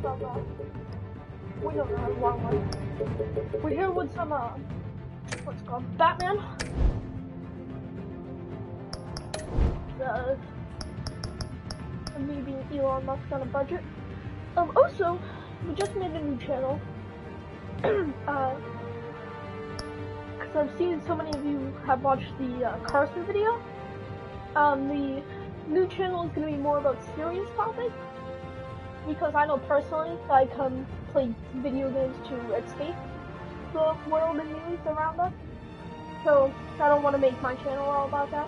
some, we don't know, wrong one. We're here with some, what's it called, Batman. Me being Elon Musk on a budget. Also, we just made a new channel. Because I've seen so many of you have watched the Carson video. The new channel is going to be more about serious topics. Because I know personally I can play video games to escape the world and news around us. So I don't want to make my channel all about that.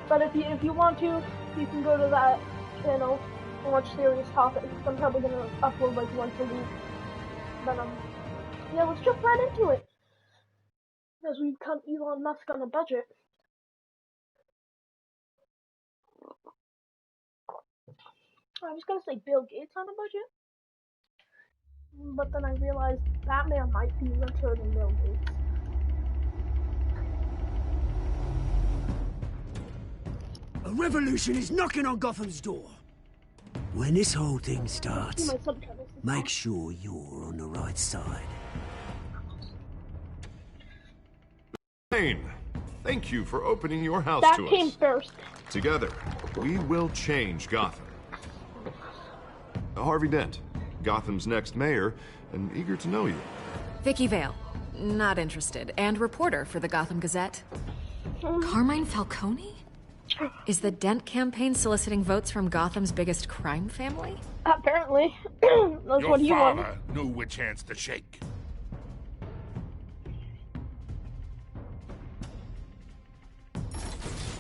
But if you want to, you can go to that channel and watch serious topics. I'm probably going to upload like once a week. But yeah, let's jump right into it. As we've come Elon Musk on a budget. I was gonna say Bill Gates on a budget, but then I realized Batman might be richer than Bill Gates. A revolution is knocking on Gotham's door. When this whole thing starts, make sure you're on the right side. Thank you for opening your house that to us. That came first. Together, we will change Gotham. Harvey Dent, Gotham's next mayor, and eager to know you. Vicky Vale, not interested, and reporter for the Gotham Gazette. Carmine Falcone? Is the Dent campaign soliciting votes from Gotham's biggest crime family? Apparently. That's what he wanted. Your father knew which hands to shake.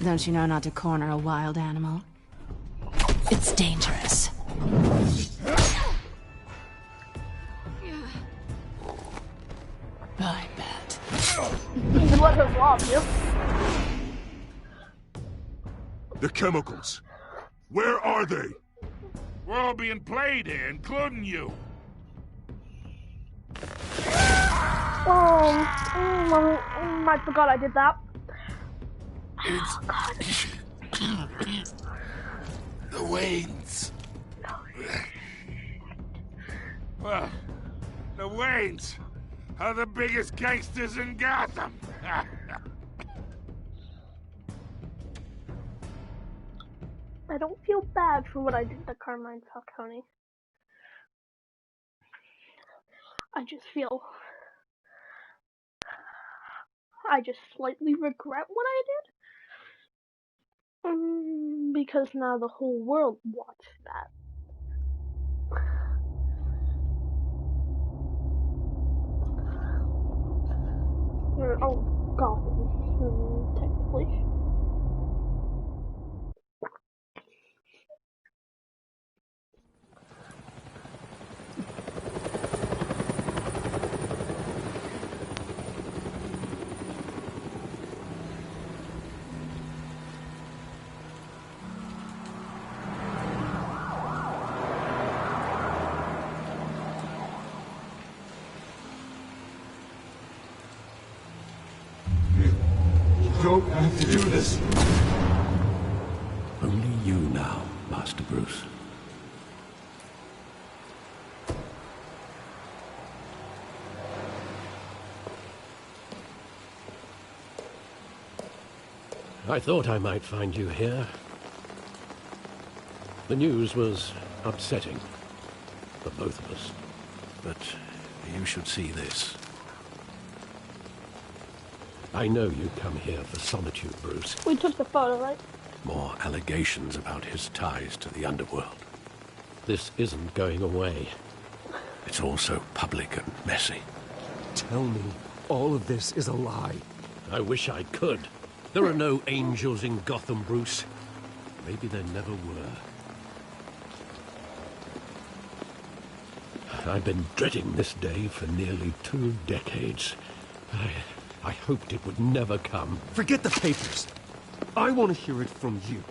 Don't you know not to corner a wild animal? It's dangerous. I bet. You can let her rob you. The chemicals. Where are they? We're all being played here, including you. I forgot I did that. It's... the Waynes. Well, the Waynes are the biggest gangsters in Gotham. I don't feel bad for what I did to Carmine Falcone. I just feel... I just slightly regret what I did. Because now the whole world watched that. Oh, Gotham, technically. Don't have to do this. Only you now, Master Bruce. I thought I might find you here. The news was upsetting for both of us, but you should see this. I know you come here for solitude, Bruce. We took the photo, right? More allegations about his ties to the underworld. This isn't going away. It's all so public and messy. Tell me, all of this is a lie. I wish I could. There are no angels in Gotham, Bruce. Maybe there never were. I've been dreading this day for nearly 2 decades. I hoped it would never come. Forget the papers. I want to hear it from you.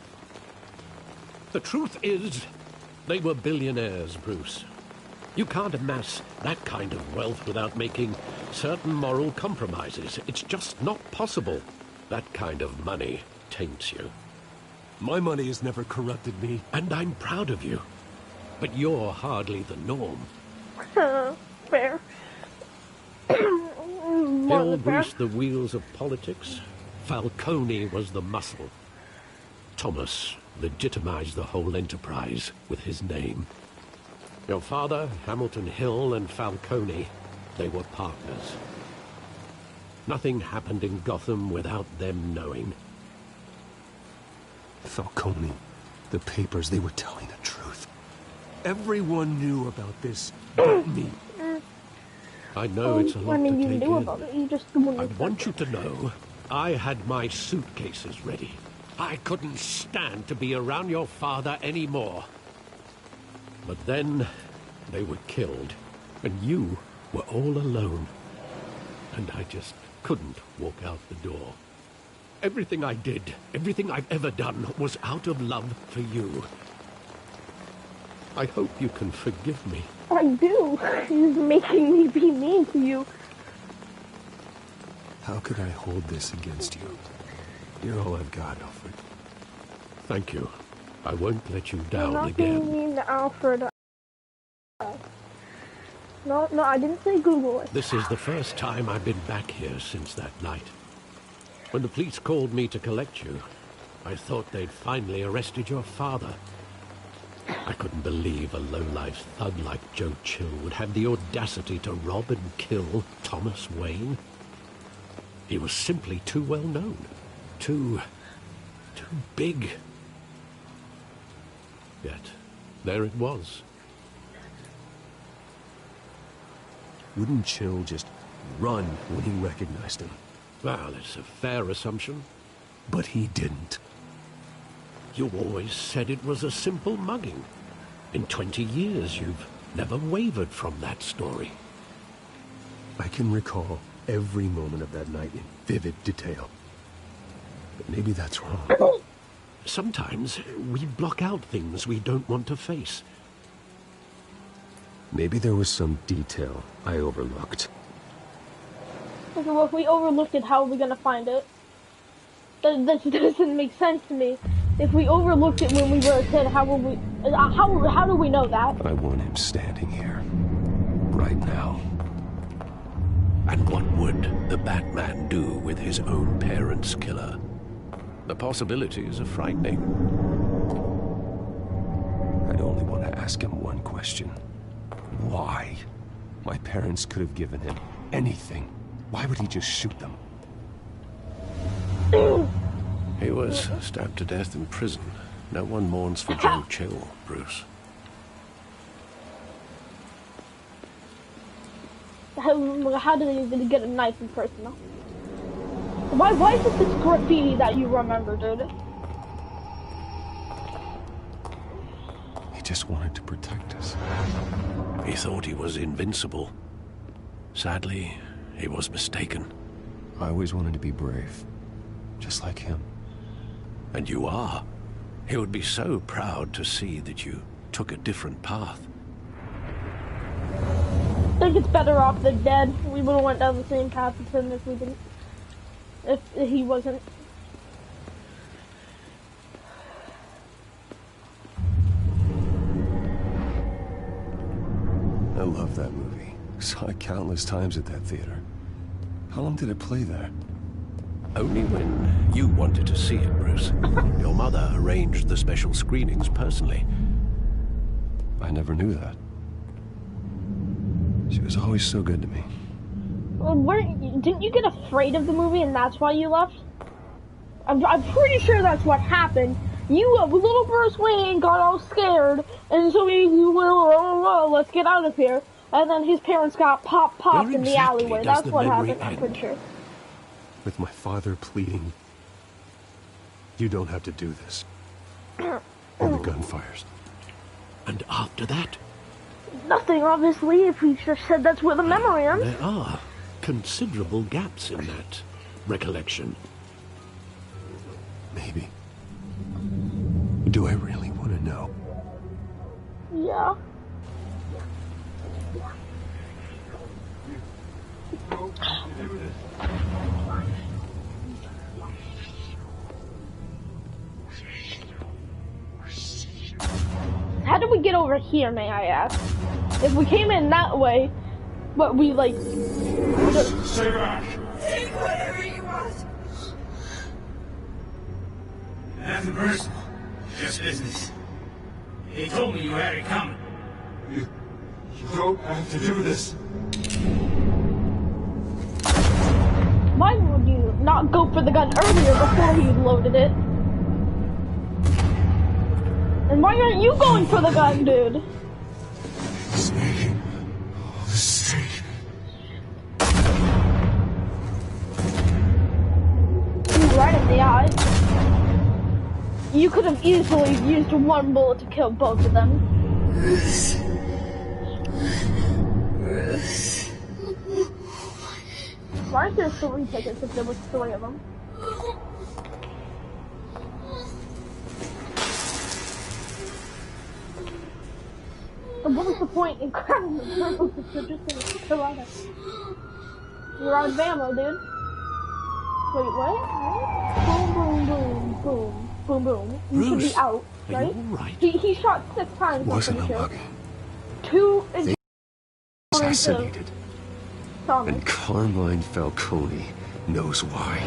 The truth is, they were billionaires, Bruce. You can't amass that kind of wealth without making certain moral compromises. It's just not possible. That kind of money taints you. My money has never corrupted me. And I'm proud of you. but you're hardly the norm. Fair. Hill greased the wheels of politics. Falcone was the muscle. Thomas legitimized the whole enterprise with his name. Your father, Hamilton Hill, and Falcone, they were partners. Nothing happened in Gotham without them knowing. Falcone, the papers, they were telling the truth. Everyone knew about this but me. I know it's a lot to you take knew in. about it. You just I want you to know, I had my suitcases ready. I couldn't stand to be around your father anymore. But then, they were killed, and you were all alone. And I just couldn't walk out the door. Everything I did, everything I've ever done, was out of love for you. I hope you can forgive me. I do. He's making me be mean to you. How could I hold this against you? You're all I've got, Alfred. Thank you. I won't let you down I'm not again. being mean to Alfred. No, I didn't say Google it. This is the first time I've been back here since that night. When the police called me to collect you, I thought they'd finally arrested your father. I couldn't believe a low-life thug like Joe Chill would have the audacity to rob and kill Thomas Wayne. He was simply too well known. Too big. Yet, there it was. Wouldn't Chill just run when he recognized him? Well, it's a fair assumption. But he didn't. You always said it was a simple mugging. In 20 years, you've never wavered from that story. I can recall every moment of that night in vivid detail. But maybe that's wrong. Sometimes we block out things we don't want to face. Maybe there was some detail I overlooked. Okay, well, if we overlooked it, how are we gonna find it? That doesn't make sense to me. If we overlooked it when we were a kid, how will we? How do we know that? I want him standing here, right now. And what would the Batman do with his own parents' killer? The possibilities are frightening. I'd only want to ask him one question. Why? My parents could have given him anything. Why would he just shoot them? He was stabbed to death in prison. No one mourns for Joe Chill, Bruce. How did they even get a knife in person? Why is it this graffiti that you remember, dude? He just wanted to protect us. He thought he was invincible. Sadly, he was mistaken. I always wanted to be brave, just like him. And you are. He would be so proud to see that you took a different path. I think it's better off than dead. We would have went down the same path as him if we didn't. If he wasn't. I love that movie. Saw it countless times at that theater. How long did it play there? Only when you wanted to see it, Bruce. Your mother arranged the special screenings personally. I never knew that. She was always so good to me. Well, didn't you get afraid of the movie and that's why you left? I'm pretty sure that's what happened. You, little Bruce Wayne, got all scared, and so he went, let's get out of here. And then his parents got popped in the alleyway. That's what happened, I'm pretty sure. With my father pleading, you don't have to do this. And the gunfires. And after that? Nothing, obviously, if he just said that's where the memory ends. There are considerable gaps in that recollection. Maybe. Do I really want to know? Yeah. did we get over here, may I ask? If we came in that way, but we like... Stay back! Take whatever you want! Nothing personal. Just business. He told me you had it coming. You don't have to do this. Why would you not go for the gun earlier before he loaded it? And why aren't you going for the gun, dude? Snake. Oh, the snake. Right in the eye. You could have easily used one bullet to kill both of them. Why aren't there 3 tickets if there was 3 of them? And what was the point in grabbing the purple if you're just gonna kill out of it? You're out of ammo, dude. Wait, what? Boom, boom, boom, boom, boom, boom. You should be out, right? Are you all right? He shot 6 times. Wasn't a mug. 2 is Assassinated. Thomas. And Carmine Falcone knows why.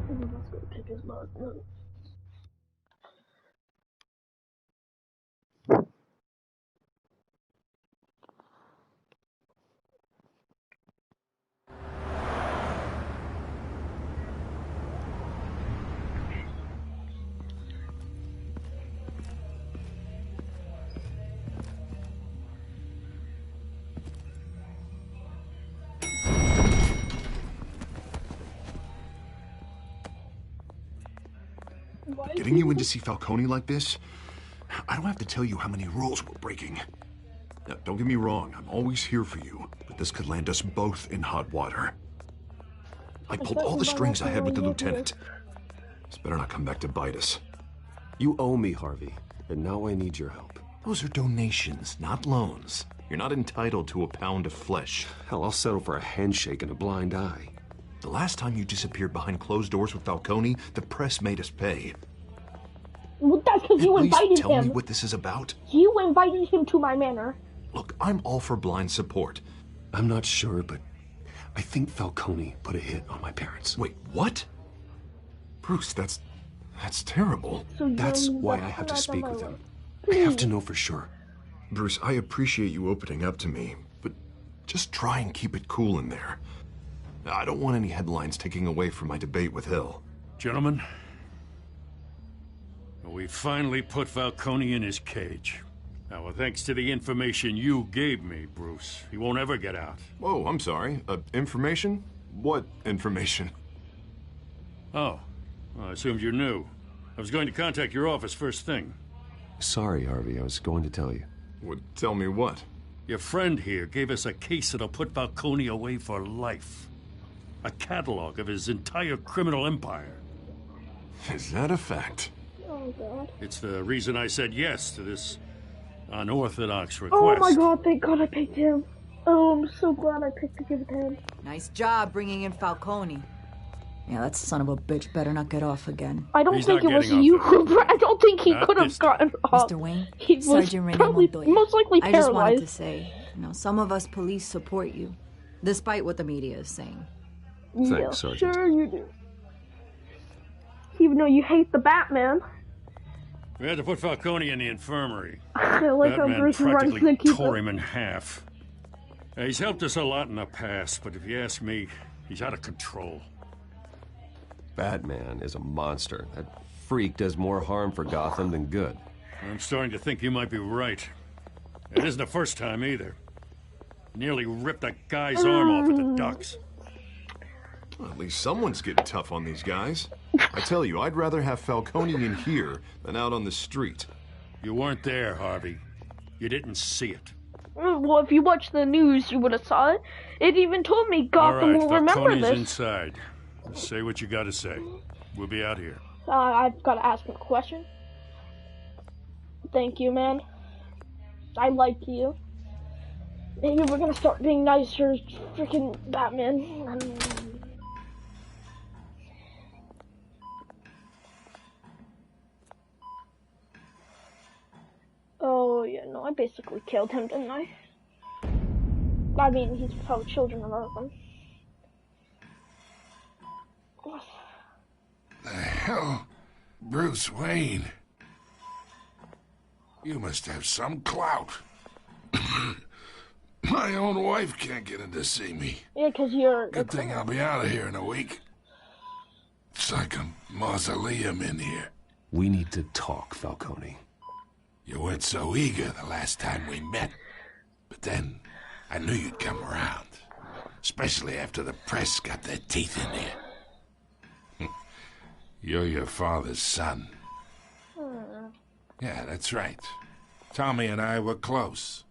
Let's go pick his mug. Getting you in to see Falcone like this? I don't have to tell you how many rules we're breaking. Now, don't get me wrong, I'm always here for you, but this could land us both in hot water. I pulled all the strings I had with the lieutenant. This better not come back to bite us. You owe me, Harvey, and now I need your help. Those are donations, not loans. You're not entitled to a pound of flesh. Hell, I'll settle for a handshake and a blind eye. The last time you disappeared behind closed doors with Falcone, the press made us pay. Well, that's because you invited tell him. me what this is about. You invited him to my manor. Look, I'm all for blind support. I'm not sure, but I think Falcone put a hit on my parents. Wait, what? Bruce, that's terrible. So that's why I have to speak with him. I have to know for sure. Bruce, I appreciate you opening up to me, but just try and keep it cool in there. I don't want any headlines taking away from my debate with Hill. Gentlemen, we finally put Falcone in his cage. Now, thanks to the information you gave me, Bruce, he won't ever get out. Whoa, I'm sorry. Information? What information? Oh, well, I assumed you knew. I was going to contact your office first thing. Sorry, Harvey, I was going to tell you. Would tell me what? Your friend here gave us a case that'll put Falcone away for life. A catalog of his entire criminal empire. Is that a fact? Oh, God. It's the reason I said yes to this unorthodox request. Oh, my God. Thank God I picked him. Oh, I'm so glad I picked to give it to him. Nice job bringing in Falcone. Yeah, that son of a bitch better not get off again. I don't think it was you, Rupert. I don't think he could have gotten off. Mr. Wayne, He was Sergeant Raymond probably Montoya. most likely I just wanted paralyzed. to say, some of us police support you, despite what the media is saying. Thanks, Sergeant. Sure you do. Even though you hate the Batman. We had to put Falcone in the infirmary. I like how Batman Bruce runs practically to keep tore him in half. He's helped us a lot in the past, but if you ask me, he's out of control. Batman is a monster. That freak does more harm for Gotham than good. I'm starting to think you might be right. It isn't the first time either. Nearly ripped a guy's arm off at the docks. Well, at least someone's getting tough on these guys. I tell you, I'd rather have Falcone in here than out on the street. You weren't there, Harvey. You didn't see it. Well, if you watched the news, you would have saw it. It even told me Gotham will remember Falcone's this. inside. Say what you gotta say. We'll be out here. I've got to ask him a question. Thank you, man. I like you. Maybe we're gonna start being nicer, freaking Batman. yeah, no, I basically killed him, didn't I? I mean, he's probably children of them. The hell? Bruce Wayne? You must have some clout. My own wife can't get in to see me. Yeah, because you're... Good thing I'll be out of here in a week. It's like a mausoleum in here. We need to talk, Falcone. You weren't so eager the last time we met. But then, I knew you'd come around. Especially after the press got their teeth in here. You're your father's son. Yeah, that's right. Tommy and I were close.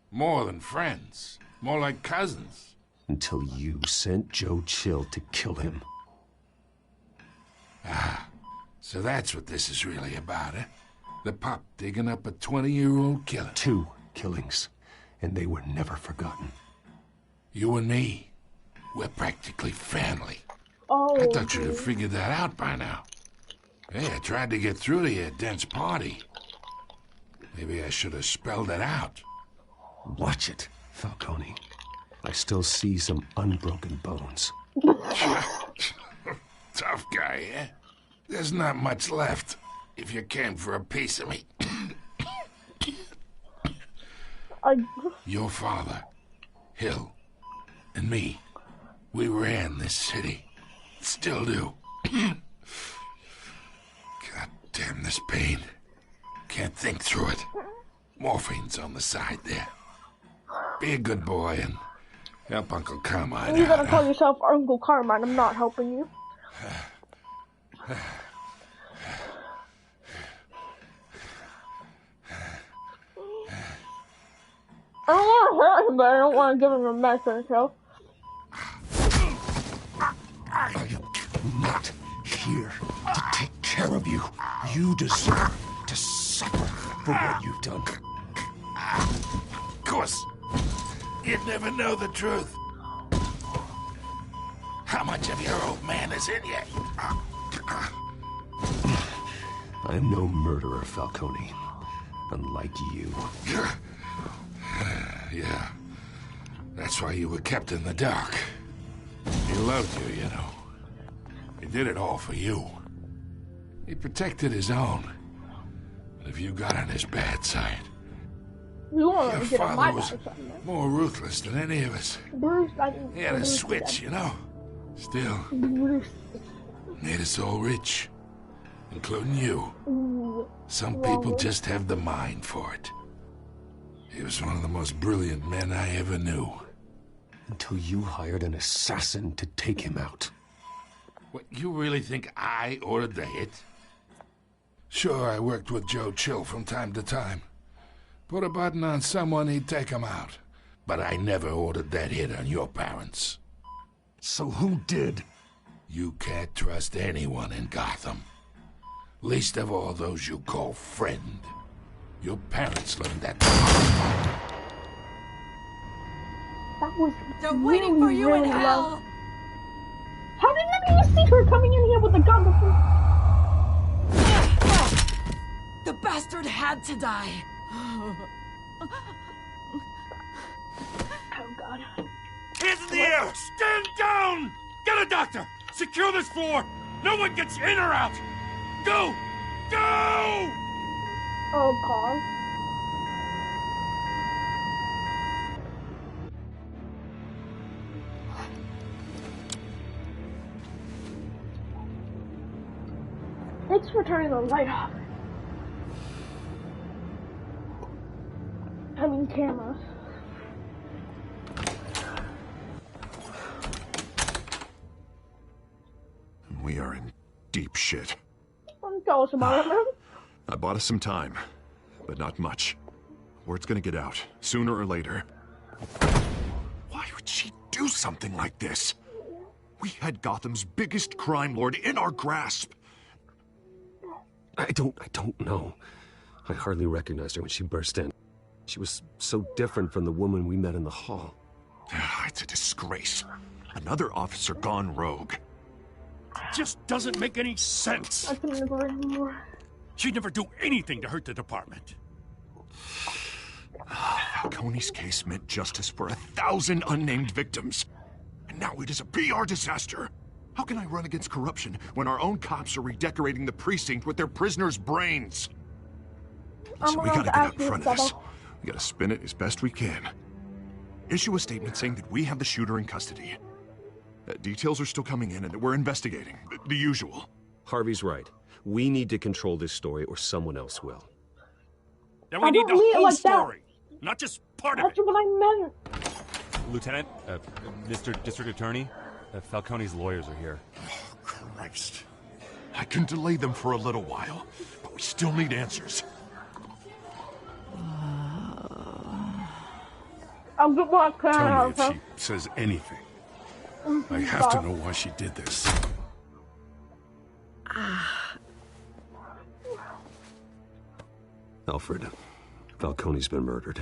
More than friends. More like cousins. Until you sent Joe Chill to kill him. Ah, so that's what this is really about, eh? The pup digging up a 20-year-old killer. 2 killings, and they were never forgotten. You and me, we're practically family. Oh, I thought you'd have figured that out by now. Hey, I tried to get through to your dense party. Maybe I should have spelled it out. Watch it, Falcone. I still see some unbroken bones. Tough guy, eh? There's not much left, if you came for a piece of me. Your father, Hill, and me, we ran this city. Still do. God damn this pain. Can't think through it. Morphine's on the side there. Be a good boy and help Uncle Carmine. You gotta call yourself Uncle Carmine. I'm not helping you. I don't want to hurt him, but I don't want to give him a message, so. I am not here to take care of you. You deserve to suffer for what you've done. Of course. You'd never know the truth. How much of your old man is in you? I am no murderer, Falcone. Unlike you. Yeah. That's why you were kept in the dark. He loved you, you know. He did it all for you. He protected his own. But if you got on his bad side, your father was more ruthless than any of us. He had a switch, you know. Still, made us all rich, including you. Some people just have the mind for it. He was one of the most brilliant men I ever knew. Until you hired an assassin to take him out. What, you really think I ordered the hit? Sure, I worked with Joe Chill from time to time. Put a button on someone, he'd take him out. But I never ordered that hit on your parents. So who did? You can't trust anyone in Gotham. Least of all those you call friend. Your parents learned that. That was They're waiting for you in hell. How did none of you see her coming in here with a gun before? The bastard had to die. Oh, God. Hands in the air! Stand down! Get a doctor! Secure this floor! No one gets in or out! Go! Go! Oh, God. Thanks for turning the light off. I mean, camera. We are in deep shit. Tell us about it, man. I bought us some time, but not much. Word's gonna get out, sooner or later. Why would she do something like this? We had Gotham's biggest crime lord in our grasp. I don't know. I hardly recognized her when she burst in. She was so different from the woman we met in the hall. It's a disgrace. Another officer gone rogue. Just doesn't make any sense. I couldn't agree anymore. She'd never do anything to hurt the department. Falcone's case meant justice for 1,000 unnamed victims. And now it is a PR disaster. How can I run against corruption when our own cops are redecorating the precinct with their prisoners' brains? So we gotta get out in front of this. We gotta spin it as best we can. Issue a statement saying that we have the shooter in custody. Details are still coming in and that we're investigating. The usual. Harvey's right. We need to control this story or someone else will. Then we need the whole story, not just part of it. That's what I meant. Lieutenant, Mr. District Attorney, Falcone's lawyers are here. Oh, Christ. I can delay them for a little while, but we still need answers. I'm good luck. Tell me if she says anything. I have to know why she did this. Alfred, Falcone's been murdered.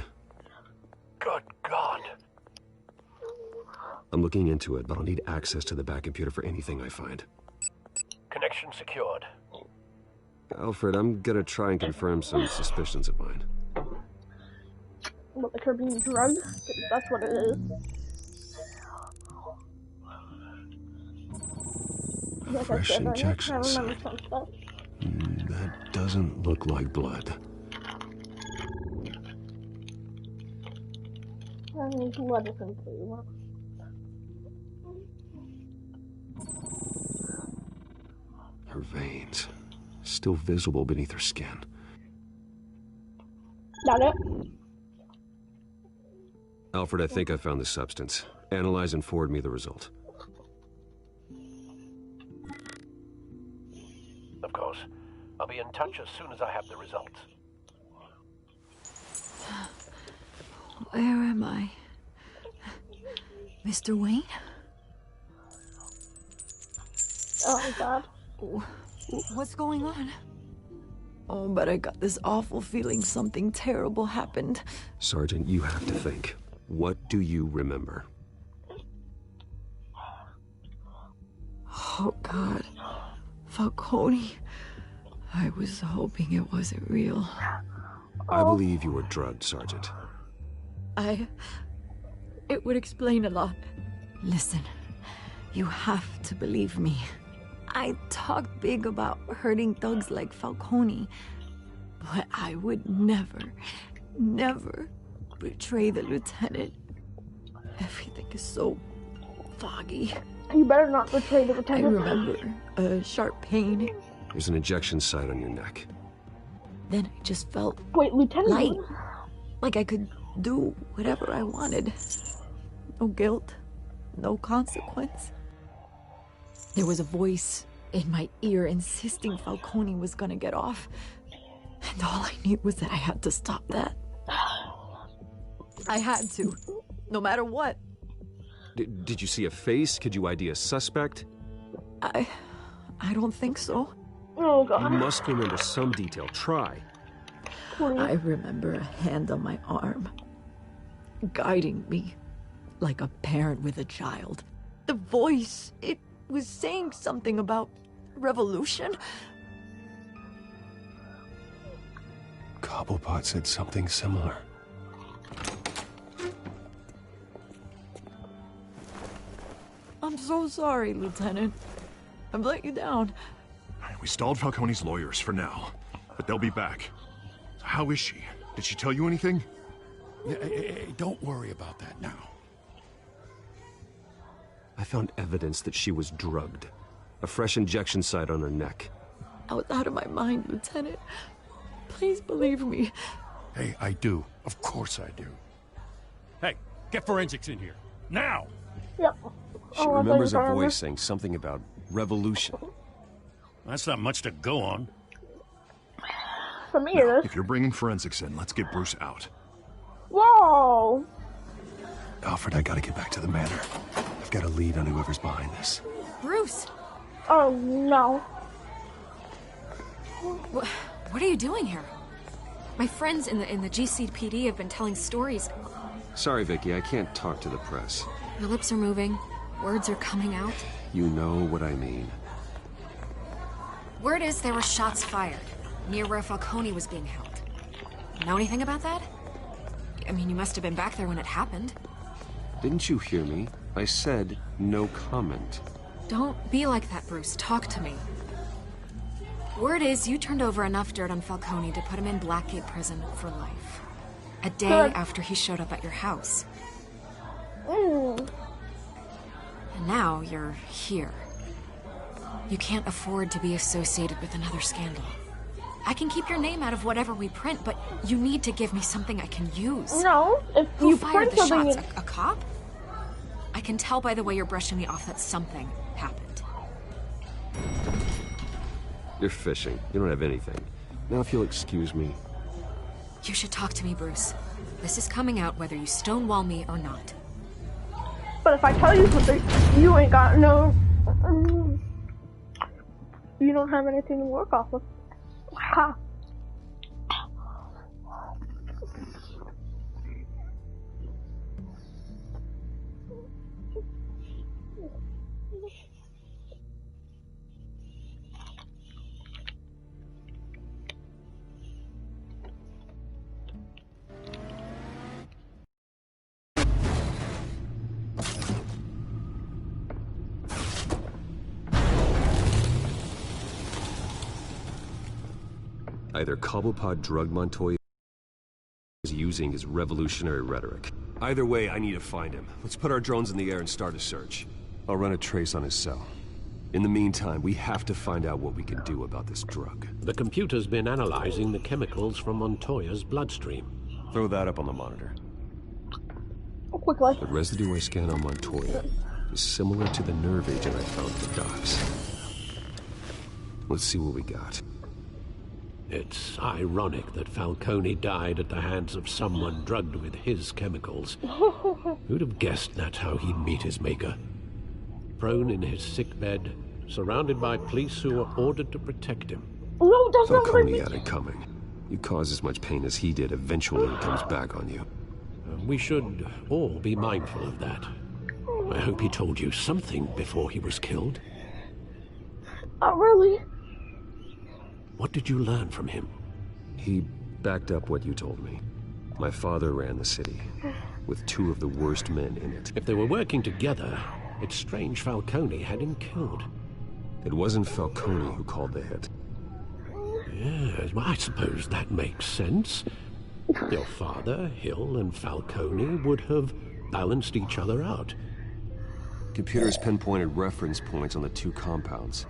Good God. I'm looking into it, but I'll need access to the back computer for anything I find. Connection secured. Alfred, I'm gonna try and confirm some suspicions of mine. What, like her being drugged? That's what it is. Like Fresh injection I site. remember some stuff. That doesn't look like blood. I mean, blood isn't blue. Her veins, still visible beneath her skin. Got it? Alfred, I think I found the substance. Analyze and forward me the result. Of course. I'll be in touch as soon as I have the results. Where am I? Mr. Wayne? Oh my God. What's going on? Oh, but I got this awful feeling something terrible happened. Sergeant, you have to think. What do you remember? Oh, God. Falcone. I was hoping it wasn't real. I believe you were drugged, Sergeant. It would explain a lot. Listen, you have to believe me. I talk big about hurting thugs like Falcone, but I would never betray the lieutenant. Everything is so foggy. You better not betray the lieutenant. I remember a sharp pain. There's an injection site on your neck. Then I just felt Lieutenant? light. Like I could do whatever I wanted. No guilt, no consequence. There was a voice in my ear insisting Falcone was gonna get off. And all I knew was that I had to stop that. I had to, no matter what. Did you see a face? Could you ID a suspect? I don't think so. Oh, God. You must remember some detail. Try. I remember a hand on my arm, guiding me like a parent with a child. The voice, it was saying something about revolution. Cobblepot said something similar. I'm so sorry, Lieutenant. I've let you down. We stalled Falcone's lawyers for now, but they'll be back. How is she? Did she tell you anything? Hey, don't worry about that now. I found evidence that she was drugged. A fresh injection site on her neck. I was out of my mind, Lieutenant. Please believe me. Hey, I do. Of course I do. Hey, get forensics in here. Now! Yep. She remembers a voice saying something about revolution. That's not much to go on. For me, it is. If you're bringing forensics in, let's get Bruce out. Whoa! Alfred, I gotta get back to the manor. I've got a lead on whoever's behind this. Bruce! Oh, no. What are you doing here? My friends in the GCPD have been telling stories. Sorry, Vicky, I can't talk to the press. My lips are moving. Words are coming out. You know what I mean. Word is there were shots fired. near where Falcone was being held. Know anything about that? I mean, you must have been back there when it happened. Didn't you hear me? I said no comment. Don't be like that, Bruce. Talk to me. Word is you turned over enough dirt on Falcone to put him in Blackgate Prison for life. A day after he showed up at your house. And now you're here. You can't afford to be associated with another scandal. I can keep your name out of whatever we print, but you need to give me something I can use. No, if Who you fired print the something... shots? A cop? I can tell by the way you're brushing me off that something happened. You're fishing. You don't have anything. Now if you'll excuse me. You should talk to me, Bruce. This is coming out whether you stonewall me or not. But if I tell you something, you ain't got no... You don't have anything to work off of. Ha! Either Cobblepot drugged Montoya is using his revolutionary rhetoric. Either way, I need to find him. Let's put our drones in the air and start a search. I'll run a trace on his cell. In the meantime, we have to find out what we can do about this drug. The computer's been analyzing the chemicals from Montoya's bloodstream. Throw that up on the monitor. Quickly. The residue I scan on Montoya is similar to the nerve agent I found at the docks. Let's see what we got. It's ironic that Falcone died at the hands of someone drugged with his chemicals. Who'd have guessed that's how he'd meet his maker? Prone in his sickbed, surrounded by police who were ordered to protect him. No, that's not what I Falcone mean. had it coming. You cause as much pain as he did, eventually it comes back on you. We should all be mindful of that. I hope he told you something before he was killed. Not really. What did you learn from him? He backed up what you told me. My father ran the city, with two of the worst men in it. If they were working together, it's strange Falcone had him killed. It wasn't Falcone who called the hit. Yes, well, I suppose that makes sense. Your father, Hill, and Falcone would have balanced each other out. Computers pinpointed reference points on the two compounds.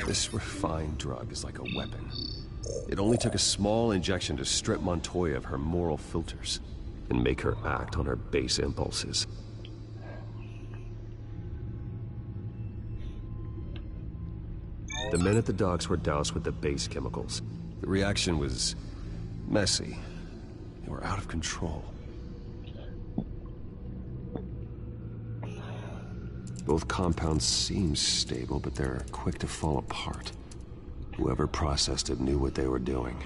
This refined drug is like a weapon. It only took a small injection to strip Montoya of her moral filters and make her act on her base impulses. The men at the docks were doused with the base chemicals. The reaction was messy. They were out of control. Both compounds seem stable, but they're quick to fall apart. Whoever processed it knew what they were doing.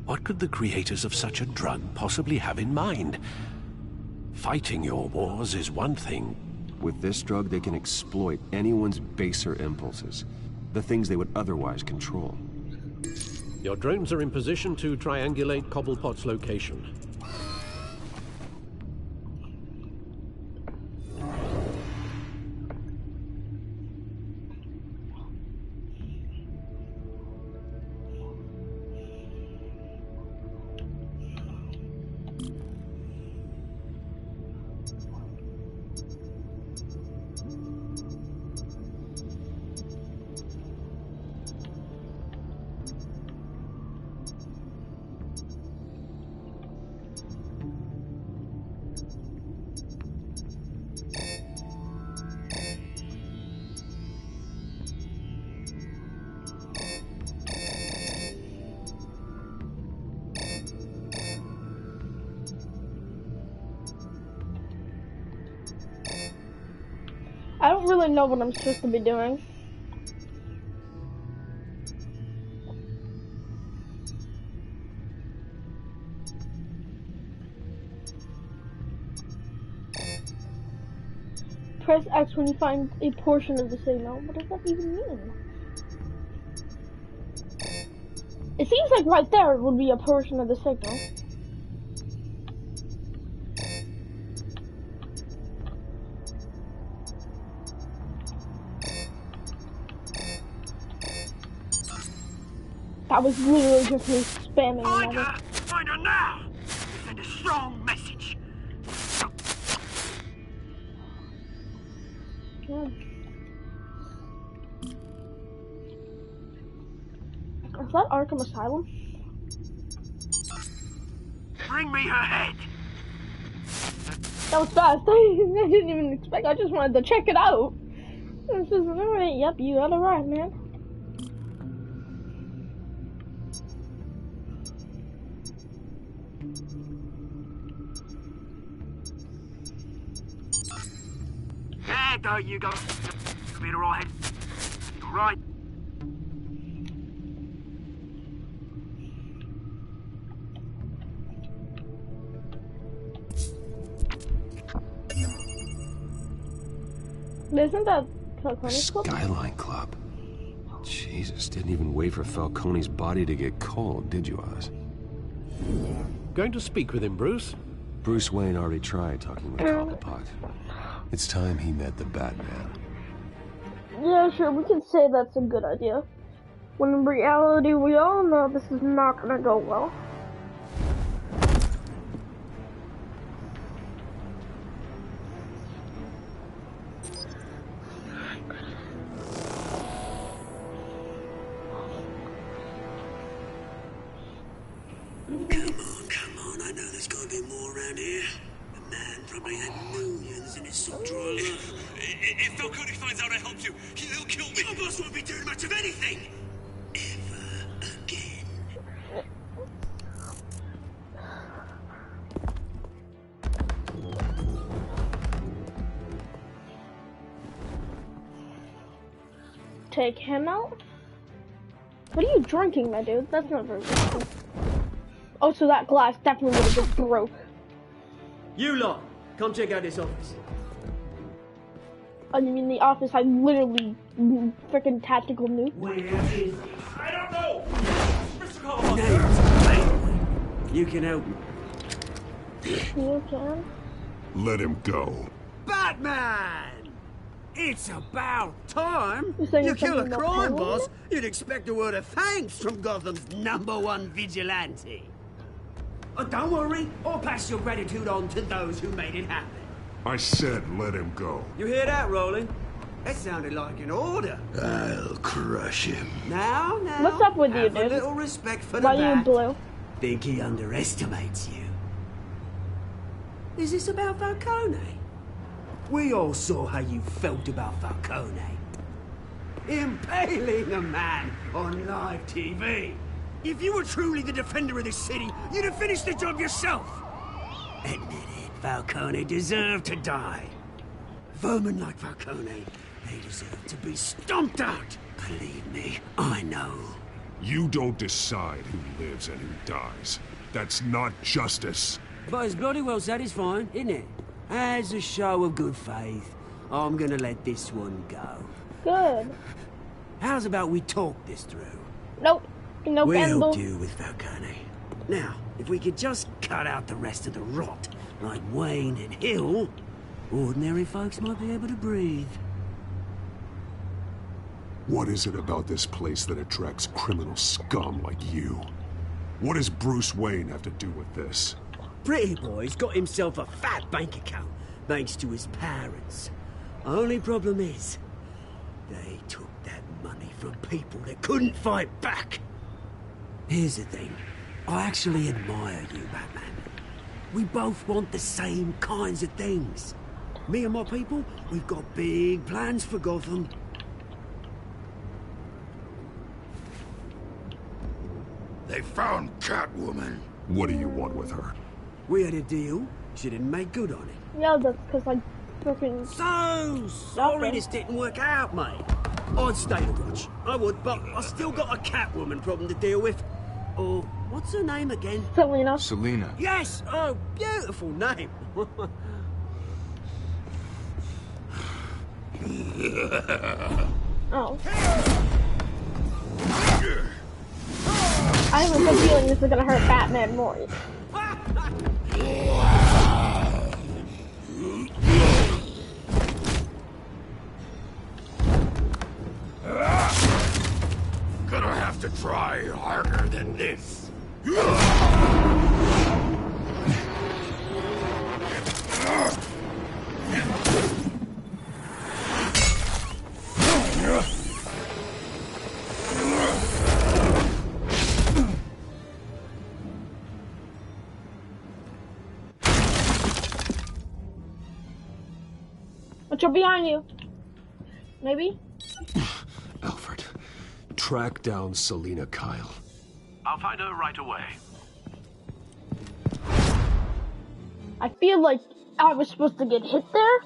What could the creators of such a drug possibly have in mind? Fighting your wars is one thing. With this drug, they can exploit anyone's baser impulses. The things they would otherwise control. Your drones are in position to triangulate Cobblepot's location. I don't really know what I'm supposed to be doing. Press X when you find a portion of the signal. What does that even mean? It seems like right there would be a portion of the signal. That was literally just me spamming. Find her now! Send a strong message. Yeah. Is that Arkham Asylum? Bring me her head. That was fast. I didn't even expect. I just wanted to check it out. This is alright. Yep, you got it right, man. There, don't you go. Be the right. Right. Isn't that Falcone's club? Skyline Club. Jesus, didn't even wait for Falcone's body to get cold, did you, Oz? Going to speak with him, Bruce? Bruce Wayne already tried talking with Cobblepot. It's time he met the Batman. Yeah, sure, we can say that's a good idea. When in reality, we all know this is not gonna go well. Come on, I know there's gotta be more around here. The man probably had millions in his soul drawer. If Falcone finds out I helped you, he'll kill me. Your boss won't be doing much of anything. Ever again. Take him out? What are you drinking, my dude? That's not very good. Oh, so that glass definitely would have just broke. You lot, come check out this office. I mean, the office I literally freaking tactical nuke. Where is... I don't know! Mr. Cobblepot! You can help me. You can? Let him go. Batman! It's about time. You kill a something crime about boss, you'd expect a word of thanks from Gotham's #1 vigilante. Oh, don't worry, I'll pass your gratitude on to those who made it happen. I said let him go. You hear that, Roland? That sounded like an order. I'll crush him. Now, What's up with you, have a dude? little respect for Why the are you bat. blue? Think he underestimates you. Is this about Falcone? We all saw how you felt about Falcone. Impaling a man on live TV. If you were truly the defender of this city, you'd have finished the job yourself. Admit it, Falcone deserved to die. Vermin like Falcone, they deserve to be stomped out. Believe me, I know. You don't decide who lives and who dies. That's not justice. But it's bloody well satisfying, isn't it? As a show of good faith, I'm gonna let this one go. Good. How's about we talk this through? Nope. Nope, We'll Campbell. deal with Falcone. Now, if we could just cut out the rest of the rot, like Wayne and Hill, ordinary folks might be able to breathe. What is it about this place that attracts criminal scum like you? What does Bruce Wayne have to do with this? Pretty boy's got himself a fat bank account, thanks to his parents. Only problem is, they took that money from people that couldn't fight back. Here's the thing. I actually admire you, Batman. We both want the same kinds of things. Me and my people, we've got big plans for Gotham. They found Catwoman. What do you want with her? We had a deal. She didn't make good on it. Yeah, that's because I freaking... So sorry this didn't work out, mate. I'd stay to watch. I would, but I still got a Catwoman problem to deal with. Oh, what's her name again? Selena. Selena. Yes! Oh, beautiful name. Oh. I have a good feeling this is gonna hurt Batman more. Gonna have to try harder than this. Watch out behind you. Maybe? Alfred, track down Selina Kyle. I'll find her right away. I feel like I was supposed to get hit there.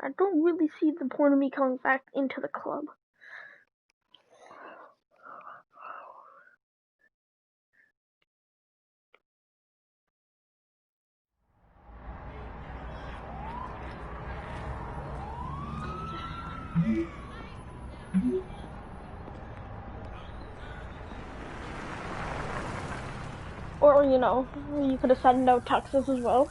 I don't really see the point of me coming back into the club. Or, you know, you could have said no Texas as well.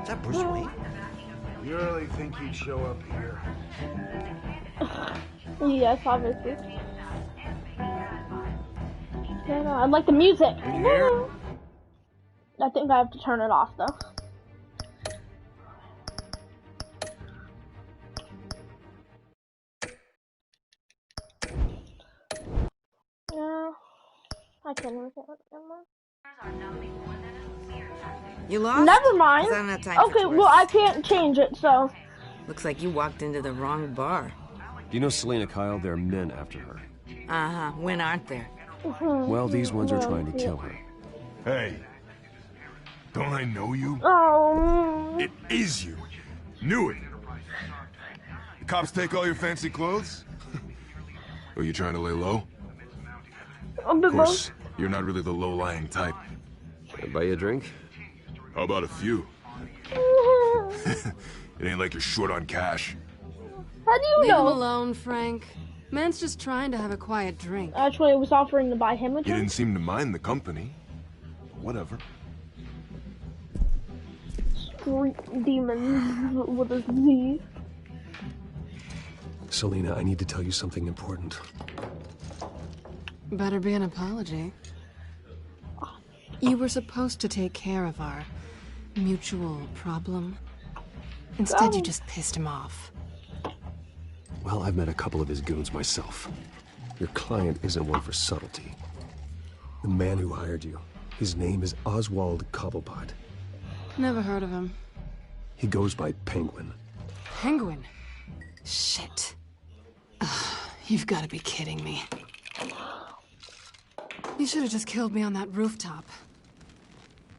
Is that Bruce Wayne? You really think he'd show up here? Yes, obviously. Yeah, no, I like the music. I think I have to turn it off though. Yeah, I can't even get it. You lost? Never mind. 'Cause I don't have time for Okay, tours. well I can't change it, so. Looks like you walked into the wrong bar. Do you know Selina Kyle? There are men after her. Uh-huh. When aren't there? Well, these ones are trying to kill her. Hey, don't I know you? Oh. It is you. Knew it. The cops take all your fancy clothes? Are you trying to lay low? Of course, you're not really the low-lying type. Can I buy you a drink? How about a few? It ain't like you're short on cash. How do you Leave know? him alone, Frank. Man's just trying to have a quiet drink. Actually, I was offering to buy him a You drink. didn't seem to mind the company. Whatever. Street demons with a Z. Selina, I need to tell you something important. Better be an apology. You were supposed to take care of our mutual problem. Instead, you just pissed him off. Well, I've met a couple of his goons myself. Your client isn't one for subtlety. The man who hired you, his name is Oswald Cobblepot. Never heard of him. He goes by Penguin. Penguin? Shit. Ugh, you've got to be kidding me. You should have just killed me on that rooftop.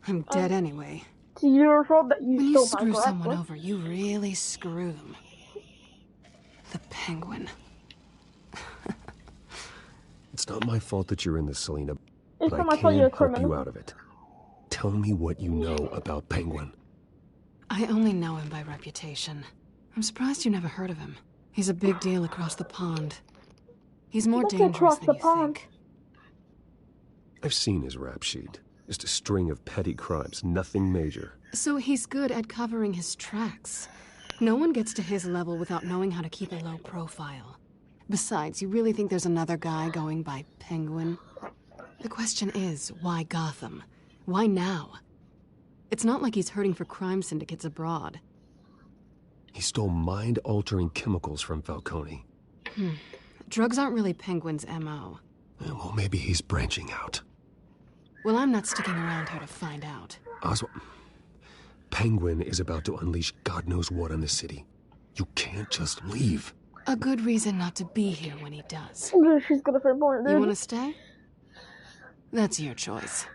I'm dead anyway. It's your fault that you When you stole my screw glass. someone over, you really screw them. The Penguin. It's not my fault that you're in this, Selina, It's but not I my fault you're a can help criminal. you out of it. Tell me what you know about Penguin. I only know him by reputation. I'm surprised you never heard of him. He's a big deal across the pond. He's more What's dangerous across than the you pond? think. I've seen his rap sheet. Just a string of petty crimes, nothing major. So he's good at covering his tracks. No one gets to his level without knowing how to keep a low profile. Besides, you really think there's another guy going by Penguin? The question is, why Gotham? Why now? It's not like he's hurting for crime syndicates abroad. He stole mind-altering chemicals from Falcone. Drugs aren't really Penguin's MO. Well, maybe he's branching out. Well, I'm not sticking around here to find out. Penguin is about to unleash God knows what on the city. You can't just leave. A good reason not to be here when he does. She's gonna fit more, dude. You want to stay? That's your choice.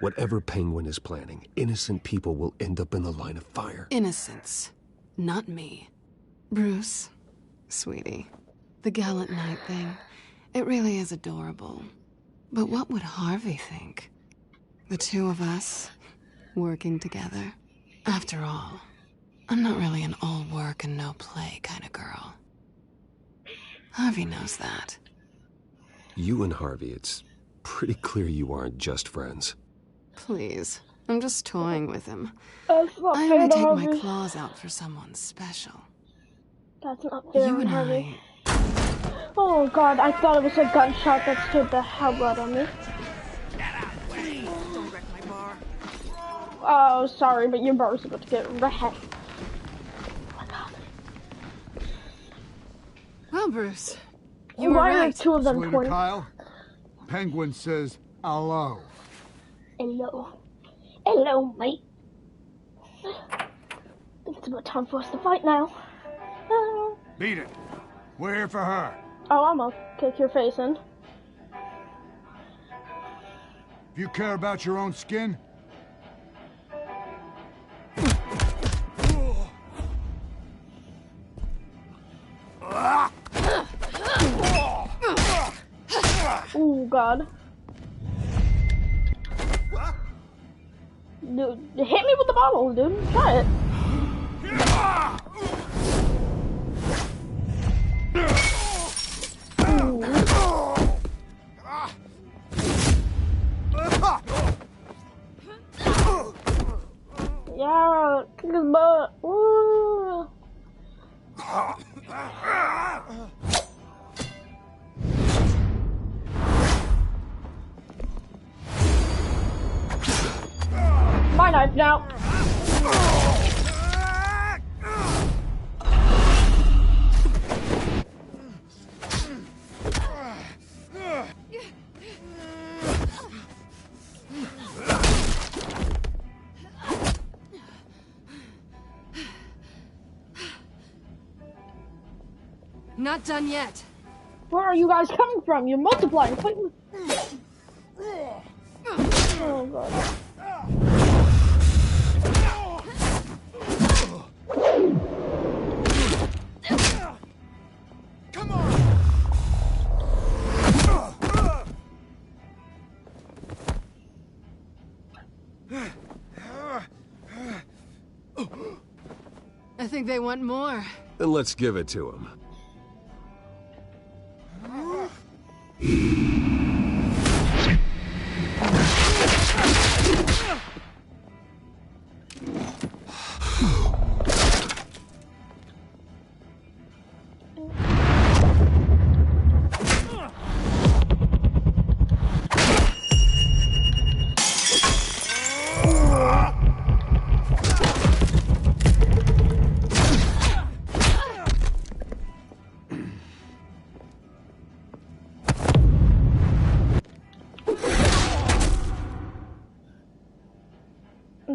Whatever Penguin is planning, innocent people will end up in the line of fire. Innocence. Not me. Bruce, sweetie, the gallant knight thing, it really is adorable. But what would Harvey think? The two of us, working together. After all, I'm not really an all work and no play kind of girl. Harvey knows that. You and Harvey, it's pretty clear you aren't just friends. Please, I'm just toying with him. That's not I fair only to take my Harvey. claws out for someone special. That's not fair You to and Harvey. Oh god, I thought it was a gunshot that stood the hell out of me. Don't wreck my bar. Oh, sorry, but your bar's about to get wrecked. Oh my god. Well, Bruce, you were Why are right. two of them Sweetie pointing? Kyle, Penguin says hello. Hello. Hello, mate. I think it's about time for us to fight now. Beat it. We're here for her. Oh, I'm gonna kick your face in. If you care about your own skin, Oh god. Dude, hit me with the bottle, dude. Try it. Yeah, kick his butt. Woo. My knife now. Not done yet. Where are you guys coming from? You're multiplying. Oh god. come on. I think they want more. Then let's give it to him.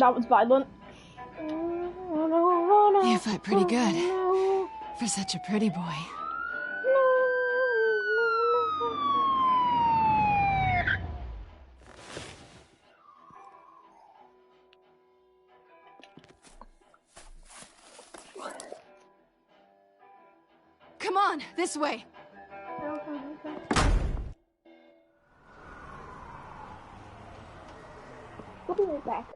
That was violent. You fight pretty good. For such a pretty boy. Come on, this way. We'll be right back.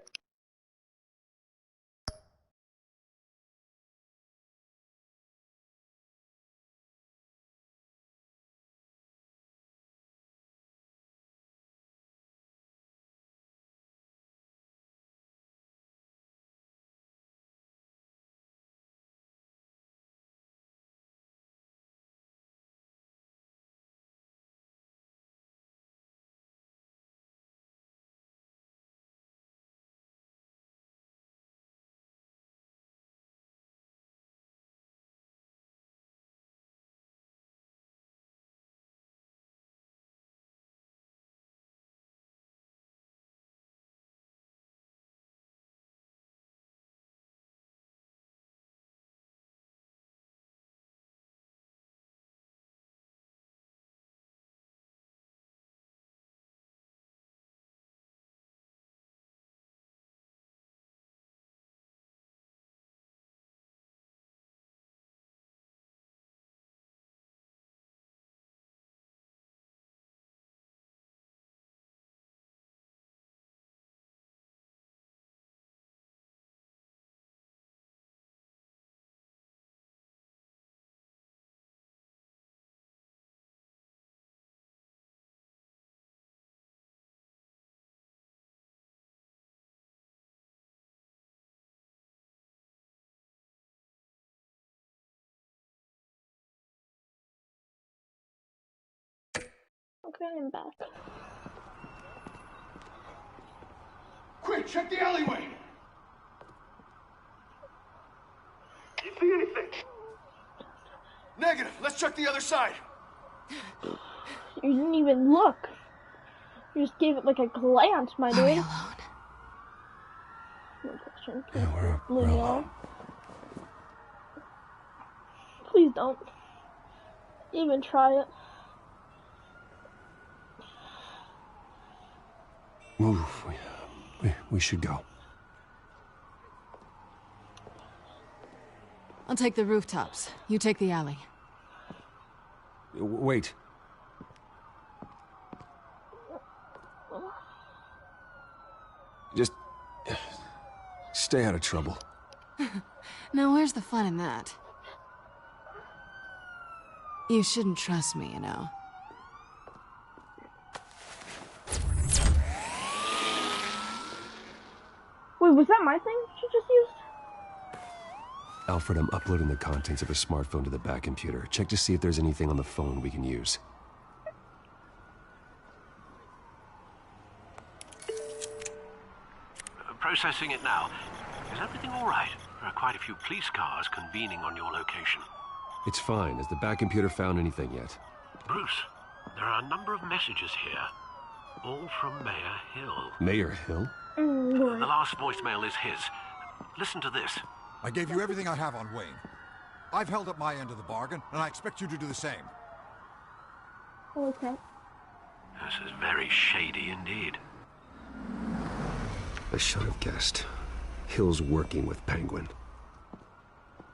Okay, I'm back. Quick, check the alleyway! You see anything? Negative. Let's check the other side. You didn't even look. You just gave it like a glance, my dude. Are we alone? No question. Yeah, Leave me alone. Please don't even try it. Move. We should go. I'll take the rooftops. You take the alley. Wait. Just stay out of trouble. Now, where's the fun in that? You shouldn't trust me, you know. Wait, was that my thing she just used? Alfred, I'm uploading the contents of a smartphone to the back computer. Check to see if there's anything on the phone we can use. Processing it now. Is everything all right? There are quite a few police cars convening on your location. It's fine. Has the back computer found anything yet? Bruce, there are a number of messages here. All from Mayor Hill. Mayor Hill? The last voicemail is his. Listen to this. I gave you everything I have on Wayne. I've held up my end of the bargain, and I expect you to do the same. Okay. This is very shady indeed. I should have guessed. Hill's working with Penguin.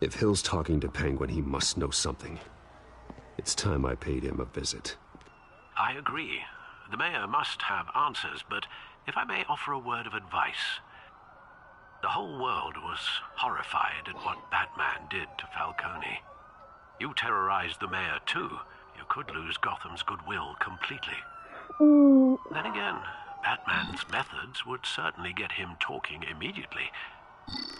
If Hill's talking to Penguin, he must know something. It's time I paid him a visit. I agree. The mayor must have answers, but if I may offer a word of advice. The whole world was horrified at what Batman did to Falcone. You terrorized the mayor too. You could lose Gotham's goodwill completely. Then again, Batman's methods would certainly get him talking immediately.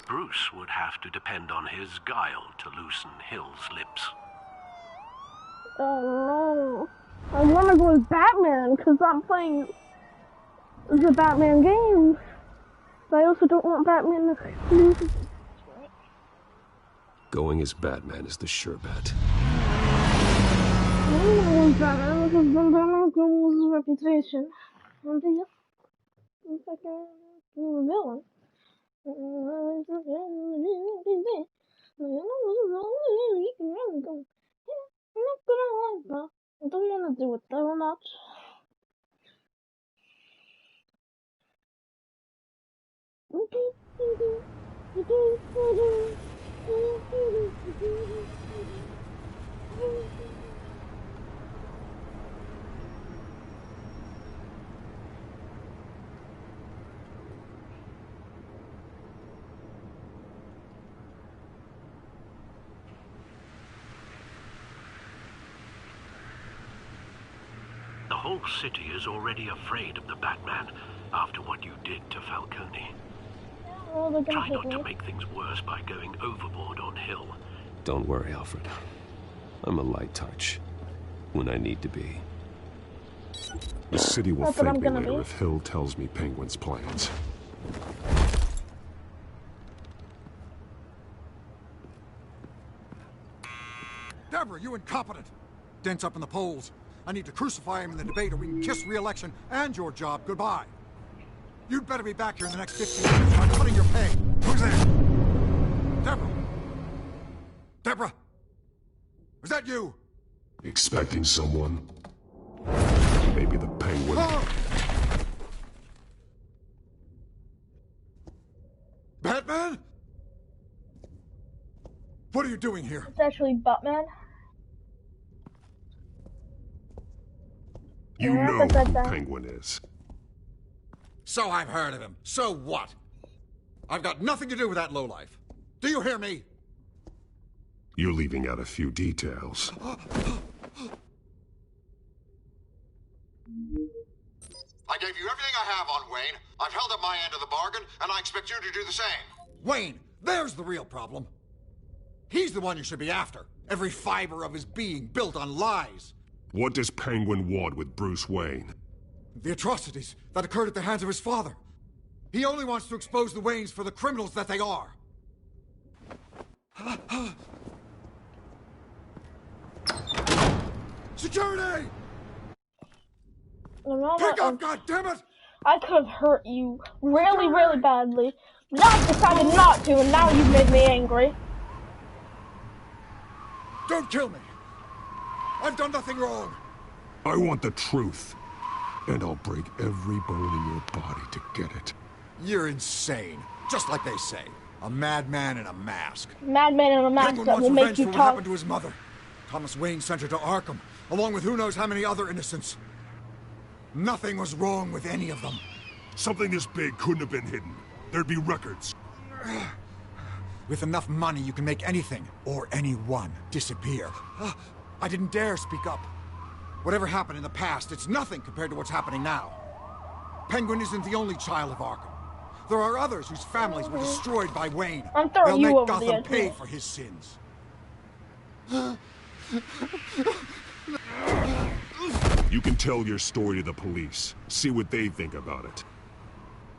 Bruce would have to depend on his guile to loosen Hill's lips. Oh no. I want to go with Batman because I'm playing the Batman game. But I also don't want Batman to lose. Going as Batman is the sure bet. I don't want Batman because then Batman will lose his reputation. I'm like a villain. I don't want to do it though much. The whole city is already afraid of the Batman after what you did to Falcone. Try not to make things worse by going overboard on Hill. Don't worry, Alfred. I'm a light touch. When I need to be. The city will thank me later if Hill tells me Penguin's plans. Deborah, you incompetent! Dent's up in the polls. I need to crucify him in the debate or we can kiss re-election and your job goodbye. You'd better be back here in the next 15 minutes or I'm cutting your pay. Who's there? Deborah! Deborah! Was that you? Expecting someone? Maybe the Penguin. Batman? What are you doing here? It's actually Batman. You know who Penguin is. So I've heard of him. So what? I've got nothing to do with that lowlife. Do you hear me? You're leaving out a few details. I gave you everything I have on Wayne. I've held up my end of the bargain, and I expect you to do the same. Wayne, there's the real problem. He's the one you should be after. Every fiber of his being built on lies. What does Penguin want with Bruce Wayne? The atrocities that occurred at the hands of his father. He only wants to expose the Waynes for the criminals that they are. Security! Pick up, goddammit! I could have hurt you really, really badly. But I decided not to, and now you've made me angry. Don't kill me! I've done nothing wrong! I want the truth. And I'll break every bone in your body to get it. You're insane. Just like they say. A madman in a mask. Madman in a mask Penguin that wants will revenge make you for what talk. happened to his mother. Thomas Wayne sent her to Arkham, along with who knows how many other innocents. Nothing was wrong with any of them. Something this big couldn't have been hidden. There'd be records. With enough money, you can make anything, or anyone, disappear. I didn't dare speak up. Whatever happened in the past, it's nothing compared to what's happening now. Penguin isn't the only child of Arkham. There are others whose families were destroyed by Wayne. I'm throwing They'll you make over the Gotham edge. pay for his sins. You can tell your story to the police. See what they think about it.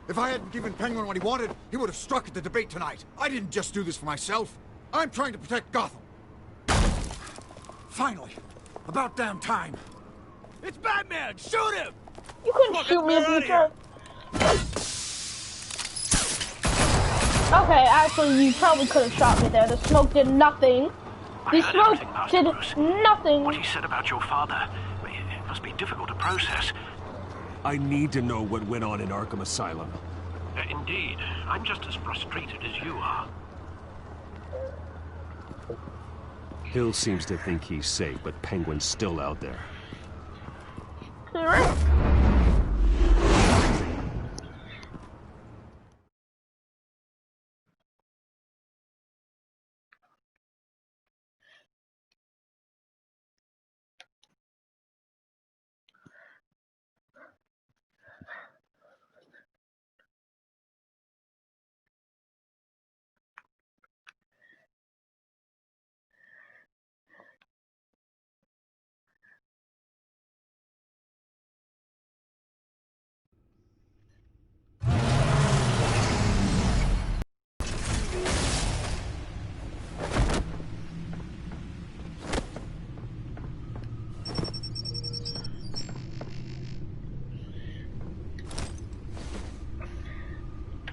If I hadn't given Penguin what he wanted, he would have struck at the debate tonight. I didn't just do this for myself. I'm trying to protect Gotham. Finally. About damn time. It's Batman! Shoot him! You couldn't shoot me if you tried. Okay, actually, you probably could have shot me there. The smoke did nothing. The smoke did nothing. What he said about your father, it must be difficult to process. I need to know what went on in Arkham Asylum. Indeed. I'm just as frustrated as you are. Hill seems to think he's safe, but Penguin's still out there.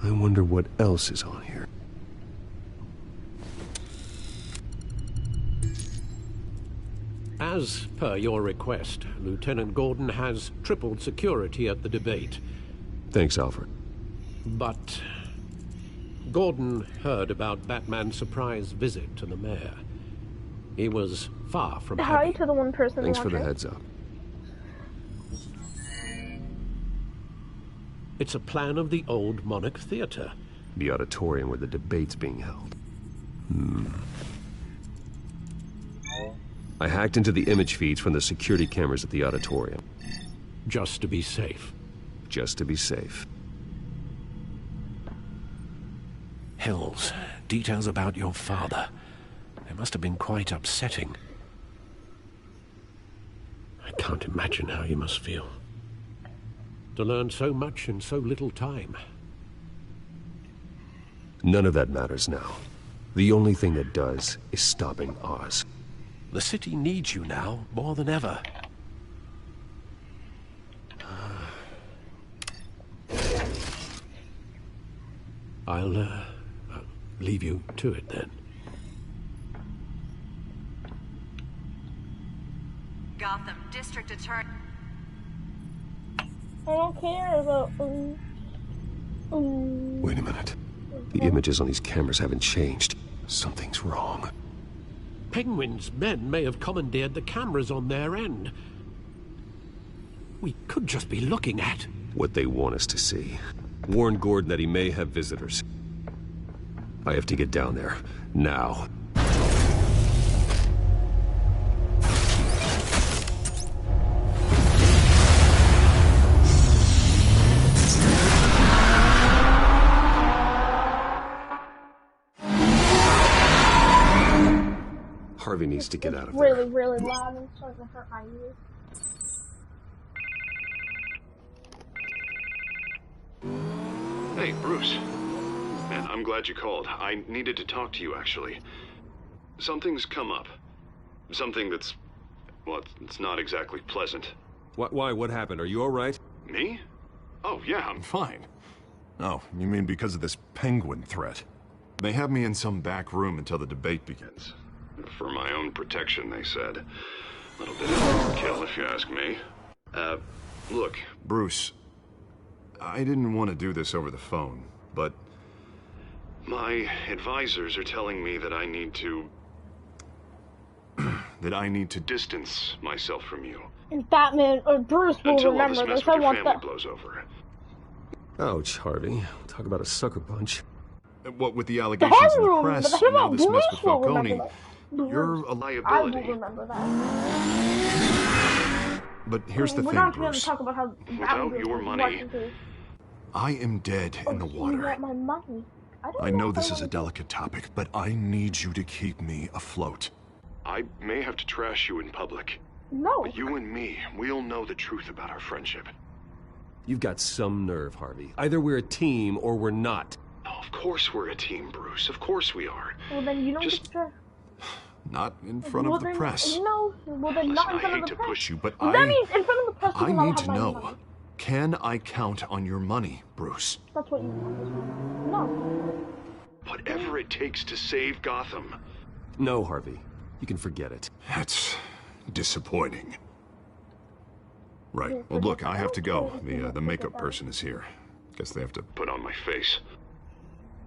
I wonder what else is on here. As per your request, Lieutenant Gordon has tripled security at the debate. Thanks, Alfred. But Gordon heard about Batman's surprise visit to the mayor. He was far from Hi happy. to the one person Thanks for watching. the heads up. It's a plan of the old Monarch Theater. The auditorium where the debate's being held. I hacked into the image feeds from the security cameras at the auditorium. Just to be safe. Just to be safe. Hills, details about your father. They must have been quite upsetting. I can't imagine how you must feel. To learn so much in so little time. None of that matters now. The only thing that does is stopping Oz. The city needs you now, more than ever. I'll leave you to it then. Gotham District Attorney. I don't care about. Wait a minute. The images on these cameras haven't changed. Something's wrong. Penguin's men may have commandeered the cameras on their end. We could just be looking at What they want us to see. Warn Gordon that he may have visitors. I have to get down there. Now. Harvey needs to get out of there. Really, really loud and starting to hurt my ears. Hey, Bruce. Man, I'm glad you called. I needed to talk to you, actually. Something's come up. Something that's... well, it's not exactly pleasant. Why? What happened? Are you all right? Me? Oh, yeah, I'm fine. Oh, you mean because of this penguin threat? They have me in some back room until the debate begins. For my own protection, they said. A little bit of overkill, if you ask me. Look, Bruce, I didn't want to do this over the phone, but my advisors are telling me that I need to... distance myself from you. And Batman or Bruce will until remember all this this. mess I with your want family that. blows over. Ouch, Harvey. Talk about a sucker punch. What with the allegations in the press, and now this mess with Falcone, you're a I will liability. remember that. But here's the We're thing, not going to Bruce. talk about how Without your money, I am dead in the You water. want my money? I know this is a delicate topic, but I need you to keep me afloat. I may have to trash you in public. No. But you and me, we'll know the truth about our friendship. You've got some nerve, Harvey. Either we're a team or we're not. No, of course we're a team, Bruce. Of course we are. Well, then you don't Just get to... not in front of the press. No, well then not in front I of hate the to press. push you, but That means in front of the press. I people need have to my know. money. Can I count on your money, Bruce? That's what you want. No. Whatever it takes to save Gotham. No, Harvey. You can forget it. That's disappointing. Right. Well, look, I have to go. The makeup person is here. Guess they have to put on my face.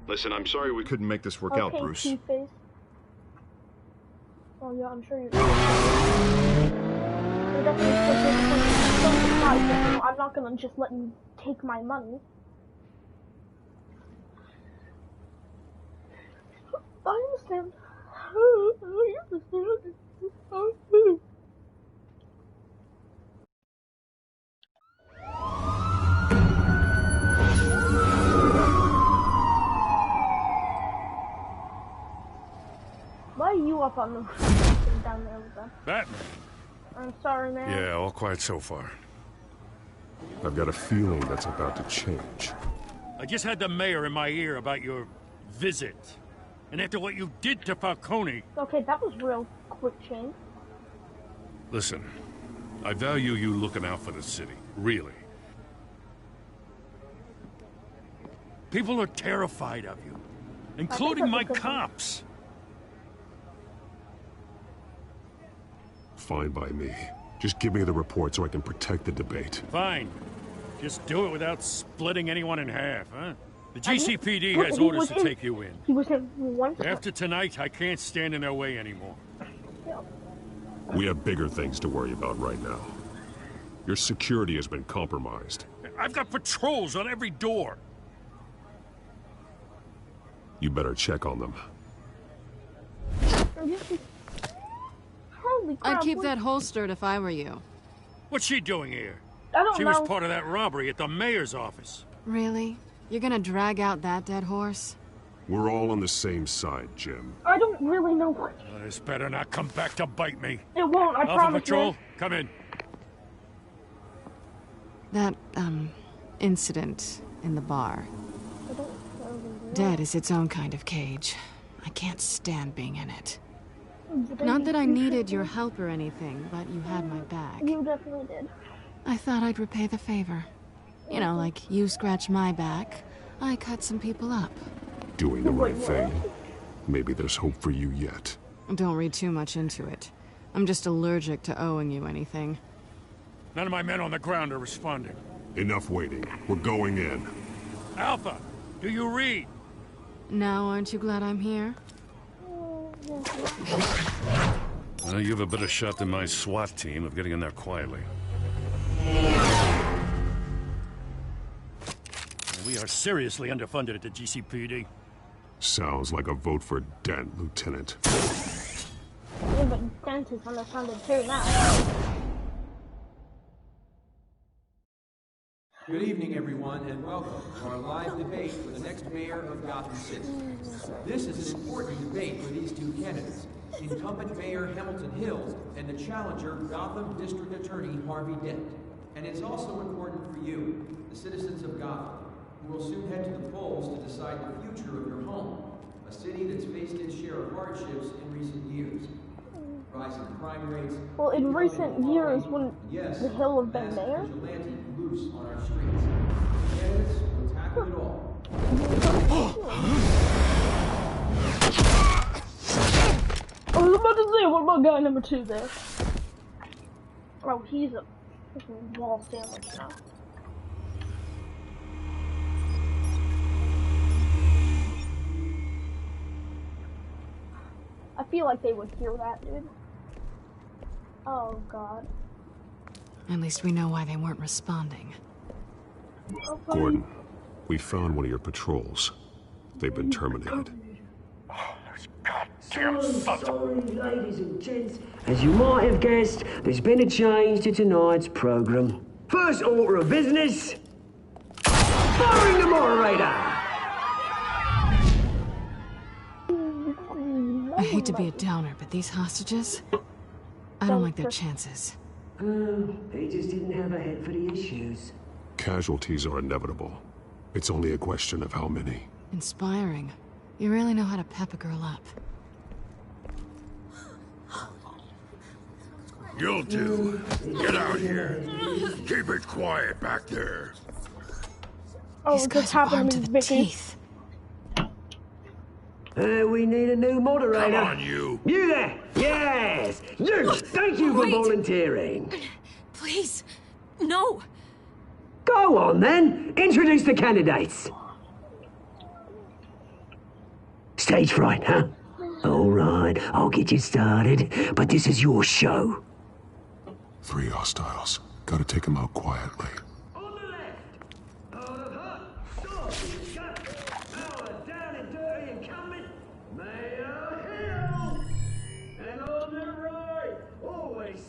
Listen, I'm sorry we couldn't make this work out, Bruce. Two-Face. Oh yeah, I'm sure you're definitely I'm not gonna just let you take my money. I understand. Why are you up on the down there with them? Batman. I'm sorry, man. Yeah, all quiet so far. I've got a feeling that's about to change. I just had the mayor in my ear about your visit. And after what you did to Falcone... Okay, that was real quick change. Listen, I value you looking out for the city. Really. People are terrified of you. Including my cops. Fine by me. Just give me the report so I can protect the debate. Fine. Just do it without splitting anyone in half, huh? The GCPD has he orders was to in- take you in. He was in one. After tonight, I can't stand in their way anymore. We have bigger things to worry about right now. Your security has been compromised. I've got patrols on every door. You better check on them. Holy crap. I'd keep what- that holstered if I were you. What's she doing here? I don't She know. was part of that robbery at the mayor's office. Really? You're gonna drag out that dead horse? We're all on the same side, Jim. I don't really know what. This better not come back to bite me. It won't, I Alpha promise Patrol, you. come in. That, incident in the bar. Dead is its own kind of cage. I can't stand being in it. Not that I needed your help or anything, but you had my back. You definitely did. I thought I'd repay the favor. You know, like you scratch my back, I cut some people up. Doing the right thing. Maybe there's hope for you yet. Don't read too much into it. I'm just allergic to owing you anything. None of my men on the ground are responding. Enough waiting. We're going in. Alpha, do you read? Now, aren't you glad I'm here? Well, you have a better shot than my SWAT team of getting in there quietly. We are seriously underfunded at the GCPD. Sounds like a vote for Dent, Lieutenant. Yeah, but Dent is underfunded too now. Good evening, everyone, and welcome to our live debate for the next mayor of Gotham City. This is an important debate for these two candidates, incumbent Mayor Hamilton Hills, and the challenger, Gotham District Attorney Harvey Dent. And it's also important for you, the citizens of Gotham, who will soon head to the polls to decide the future of your home, a city that's faced its share of hardships in recent years. Rising crime rates. Well, in recent years, when yes, the Hill have been mayor. Vigilante loose on our streets. Candidates will tackle it all. I was about to say, what about guy number 2 there? Oh, he's a freaking wall sandwich now. I feel like they would hear that, dude. Oh, God. At least we know why they weren't responding. Gordon, we found one of your patrols. They've been terminated. Sorry, ladies and gents. As you might have guessed, there's been a change to tonight's program. First order of business, firing the moderator. I hate to be a downer, but these hostages, I don't like their chances. He just didn't have a head for the issues. Casualties are inevitable. It's only a question of how many. Inspiring. You really know how to pep a girl up. You'll do. Get out here. Keep it quiet back there. Oh, this happened to me, Vicky. We need a new moderator. Come on, you. You there? Yes. You. Thank you for volunteering. Please. No. Go on, then. Introduce the candidates. Stage fright, huh? All right, I'll get you started, but this is your show. 3 hostiles. Gotta take them out quietly.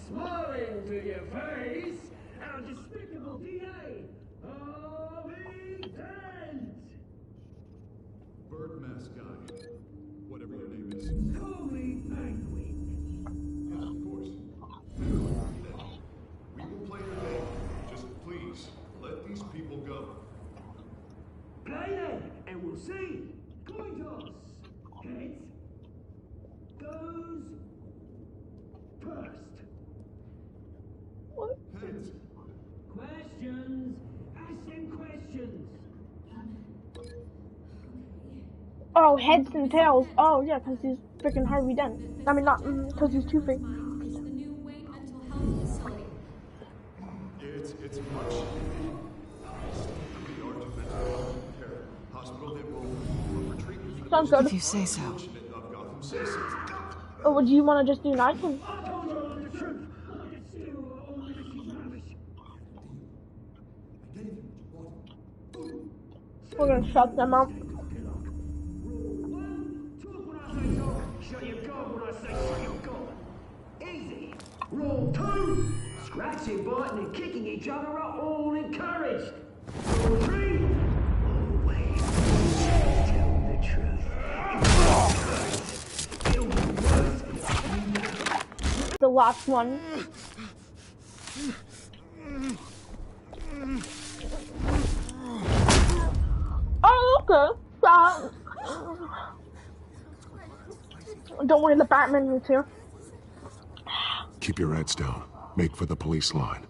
Smiling to your face, our despicable DA, Harvey Dent! Bird mask guy. Whatever your name is. Call me Penguin. Yes, of course. We will play the game. Just please, let these people go. Play then, and we'll see. Coin toss. Heads goes first. What? Heads. Questions. Ask them questions. Oh, heads and tails. Oh, yeah, because he's freaking Harvey Dent. I mean, not because he's Two-Face. It's much. The art of mental health care. Hospital that will retreat. Sounds good. If you say so. Of Gotham citizens. Or would you want to just do nights? We're gonna shut them out. Shut your gob when I say shut your gob. Easy. Rule 2. Scratching, biting, and kicking each other are all encouraged. Rule 3. Always tell the truth. It'll be worse. The last one. Oh, okay. Don't worry, the Batman is here. Keep your heads down. Make for the police line.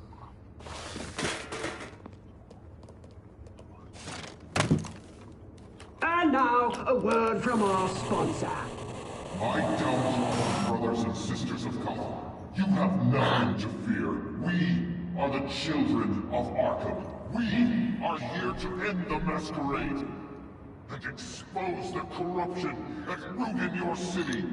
And now, a word from our sponsor. My townspeople, brothers and sisters of Gotham, you have nothing to fear. We are the children of Arkham. We are here to end the masquerade and expose the corruption at root in your city.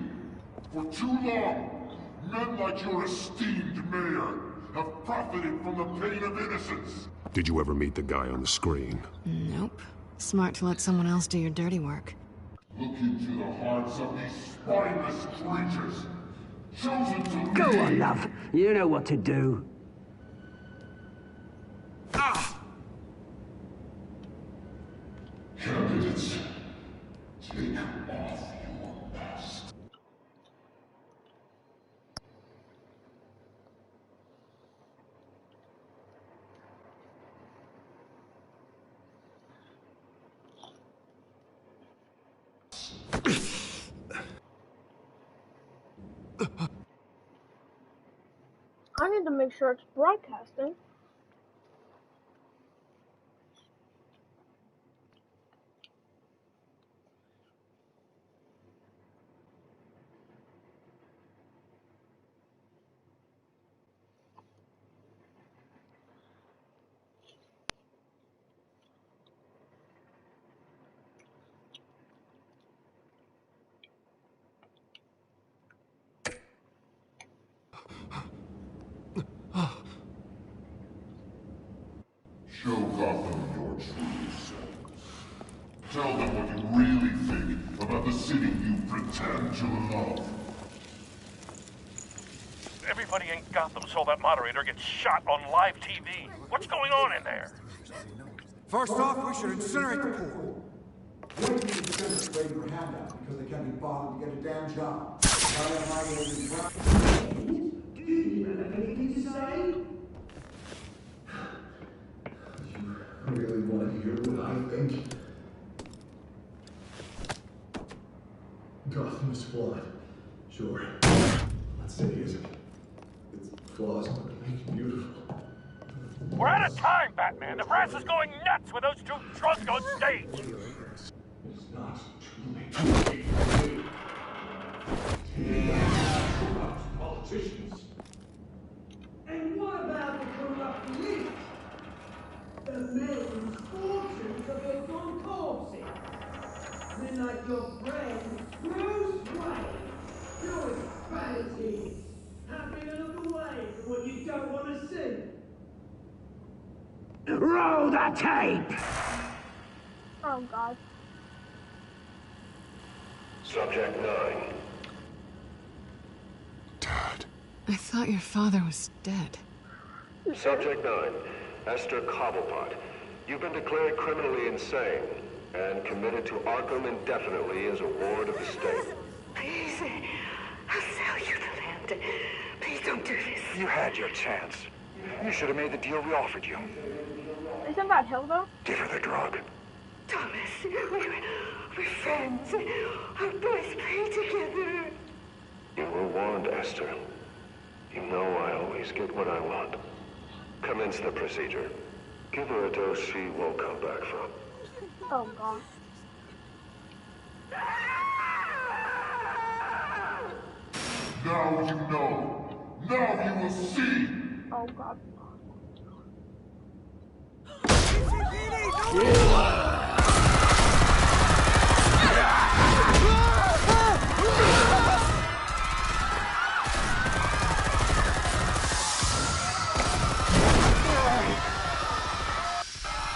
For too long, men like your esteemed mayor have profited from the pain of innocence. Did you ever meet the guy on the screen? Nope. Smart to let someone else do your dirty work. Look into the hearts of these spineless creatures, chosen to Go lead. on, love. You know what to do. Candidates, take off your mask. need to make sure it's broadcasting. Show Gotham your true self. Tell them what you really think about the city you pretend to love. Everybody in Gotham saw that moderator get shot on live TV. What's going on in there? First off, we should incinerate the poor. Wait to the waiting for handouts because they can't be bothered to get a damn job. Do you have anything to say? I really want to hear what I think. Gotham is flawed. Sure. Not saying it isn't. Its flaws don't make it beautiful. We're out of time, Batman. The press is going nuts with those two drunks on stage. It's not too late. Take corrupt politicians. And what about the corrupt elite? The men's fortunes of your gone corpses. Men like your friend, Bruce Wayne. Your vanities. Happy to look away from what you don't want to see. Roll the tape! Oh god. Subject 9. I thought your father was dead. Subject 9. Esther Cobblepot. You've been declared criminally insane and committed to Arkham indefinitely as a ward of the state. Please, I'll sell you the land. Please don't do this. You had your chance. You should have made the deal we offered you. Isn't that Hilda? Give her the drug. Thomas, we're friends. Our boys play together. You were warned, Esther. You know I always get what I want. Commence the procedure. Give her a dose she won't come back from. Oh god. Now you know. Now you will see. Oh god.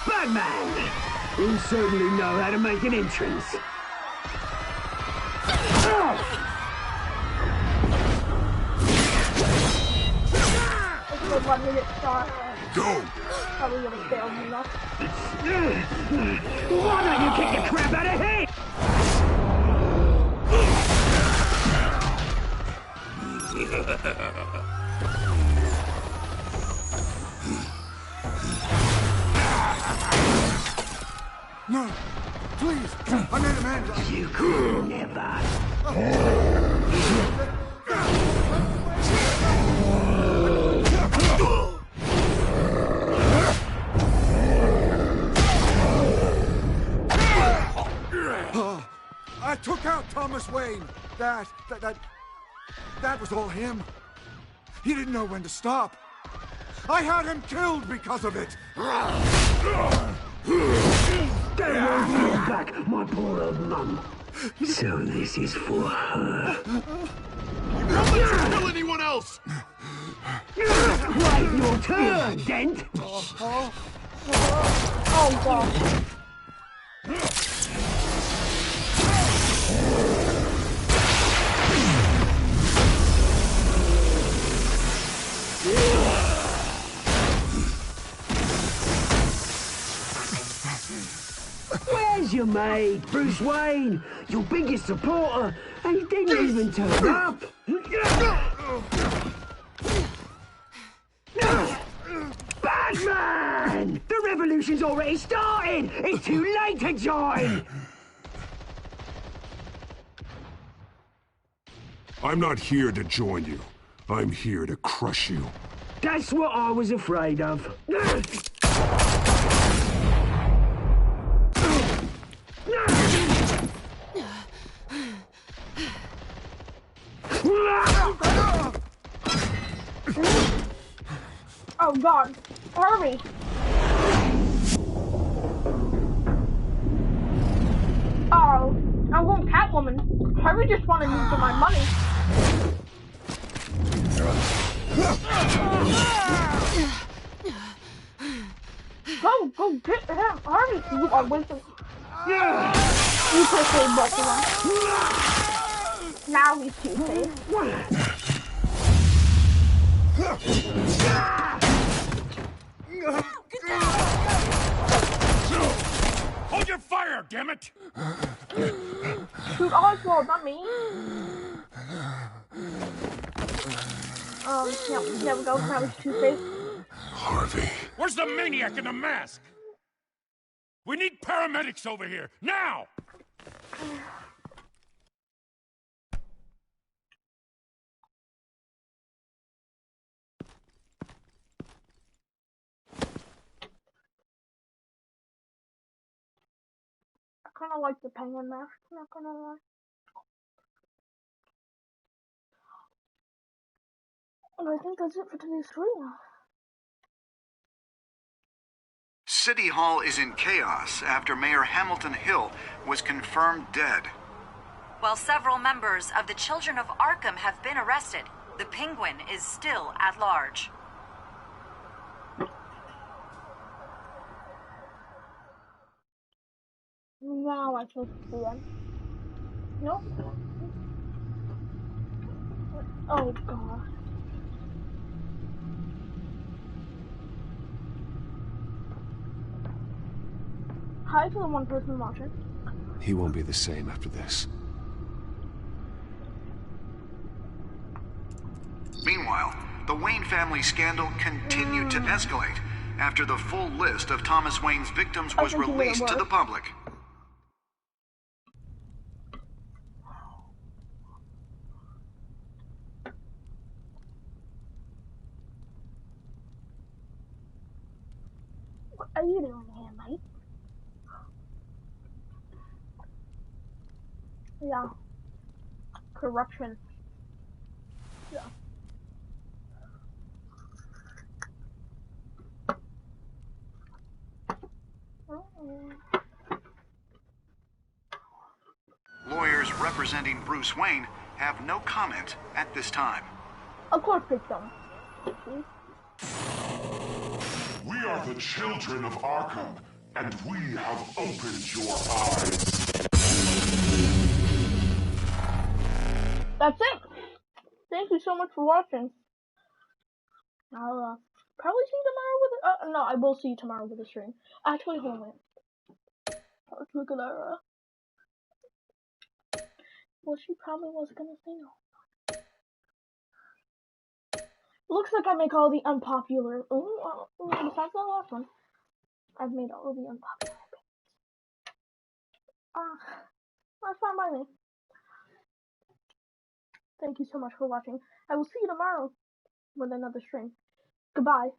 Batman! You certainly know how to make an entrance. Let me get shot. Go! Probably gonna fail me enough. Why don't you kick the crap out of him? No, please, I made a man. You could never. I took out Thomas Wayne. That was all him. He didn't know when to stop. I had him killed because of it. Don't want you back, my poor old mum. So this is for her. Don't let her kill anyone else! Right, your turn, Dent. Oh god. Where's your mate, Bruce Wayne? Your biggest supporter, and he didn't even turn up. Batman! The revolution's already started! It's too late to join! I'm not here to join you. I'm here to crush you. That's what I was afraid of. Oh God, Harvey! Oh, I'm going Catwoman. Harvey just wanted me for my money. Go get him, Harvey! You are wasting. You could save both of them. Now he's too safe. Hold your fire, damn it! Shoot Oswald, not me. Yeah, there we go. Now he's too safe. Harvey. Where's the maniac in the mask? We need paramedics over here, now! I kind of like the penguin mask, not gonna lie. And I think that's it for today's stream. City Hall is in chaos after Mayor Hamilton Hill was confirmed dead. While several members of the Children of Arkham have been arrested, the Penguin is still at large. Now I can see it. Nope. Oh God. Hi to the one person watching. He won't be the same after this. Meanwhile, the Wayne family scandal continued to escalate after the full list of Thomas Wayne's victims was released to the public. What are you doing here, mate? Yeah. Corruption. Yeah. Lawyers representing Bruce Wayne have no comment at this time. Of course they don't. We are the children of Arkham, and we have opened your eyes. That's it. Thank you so much for watching. I'll probably see you tomorrow with no, I will see you tomorrow with a stream. Actually, hold on. Let's look at that. Well, she probably was gonna say no. Looks like I make all the unpopular. Besides the last one, I've made all the unpopular opinions. That's fine by me. Thank you so much for watching. I will see you tomorrow with another stream. Goodbye.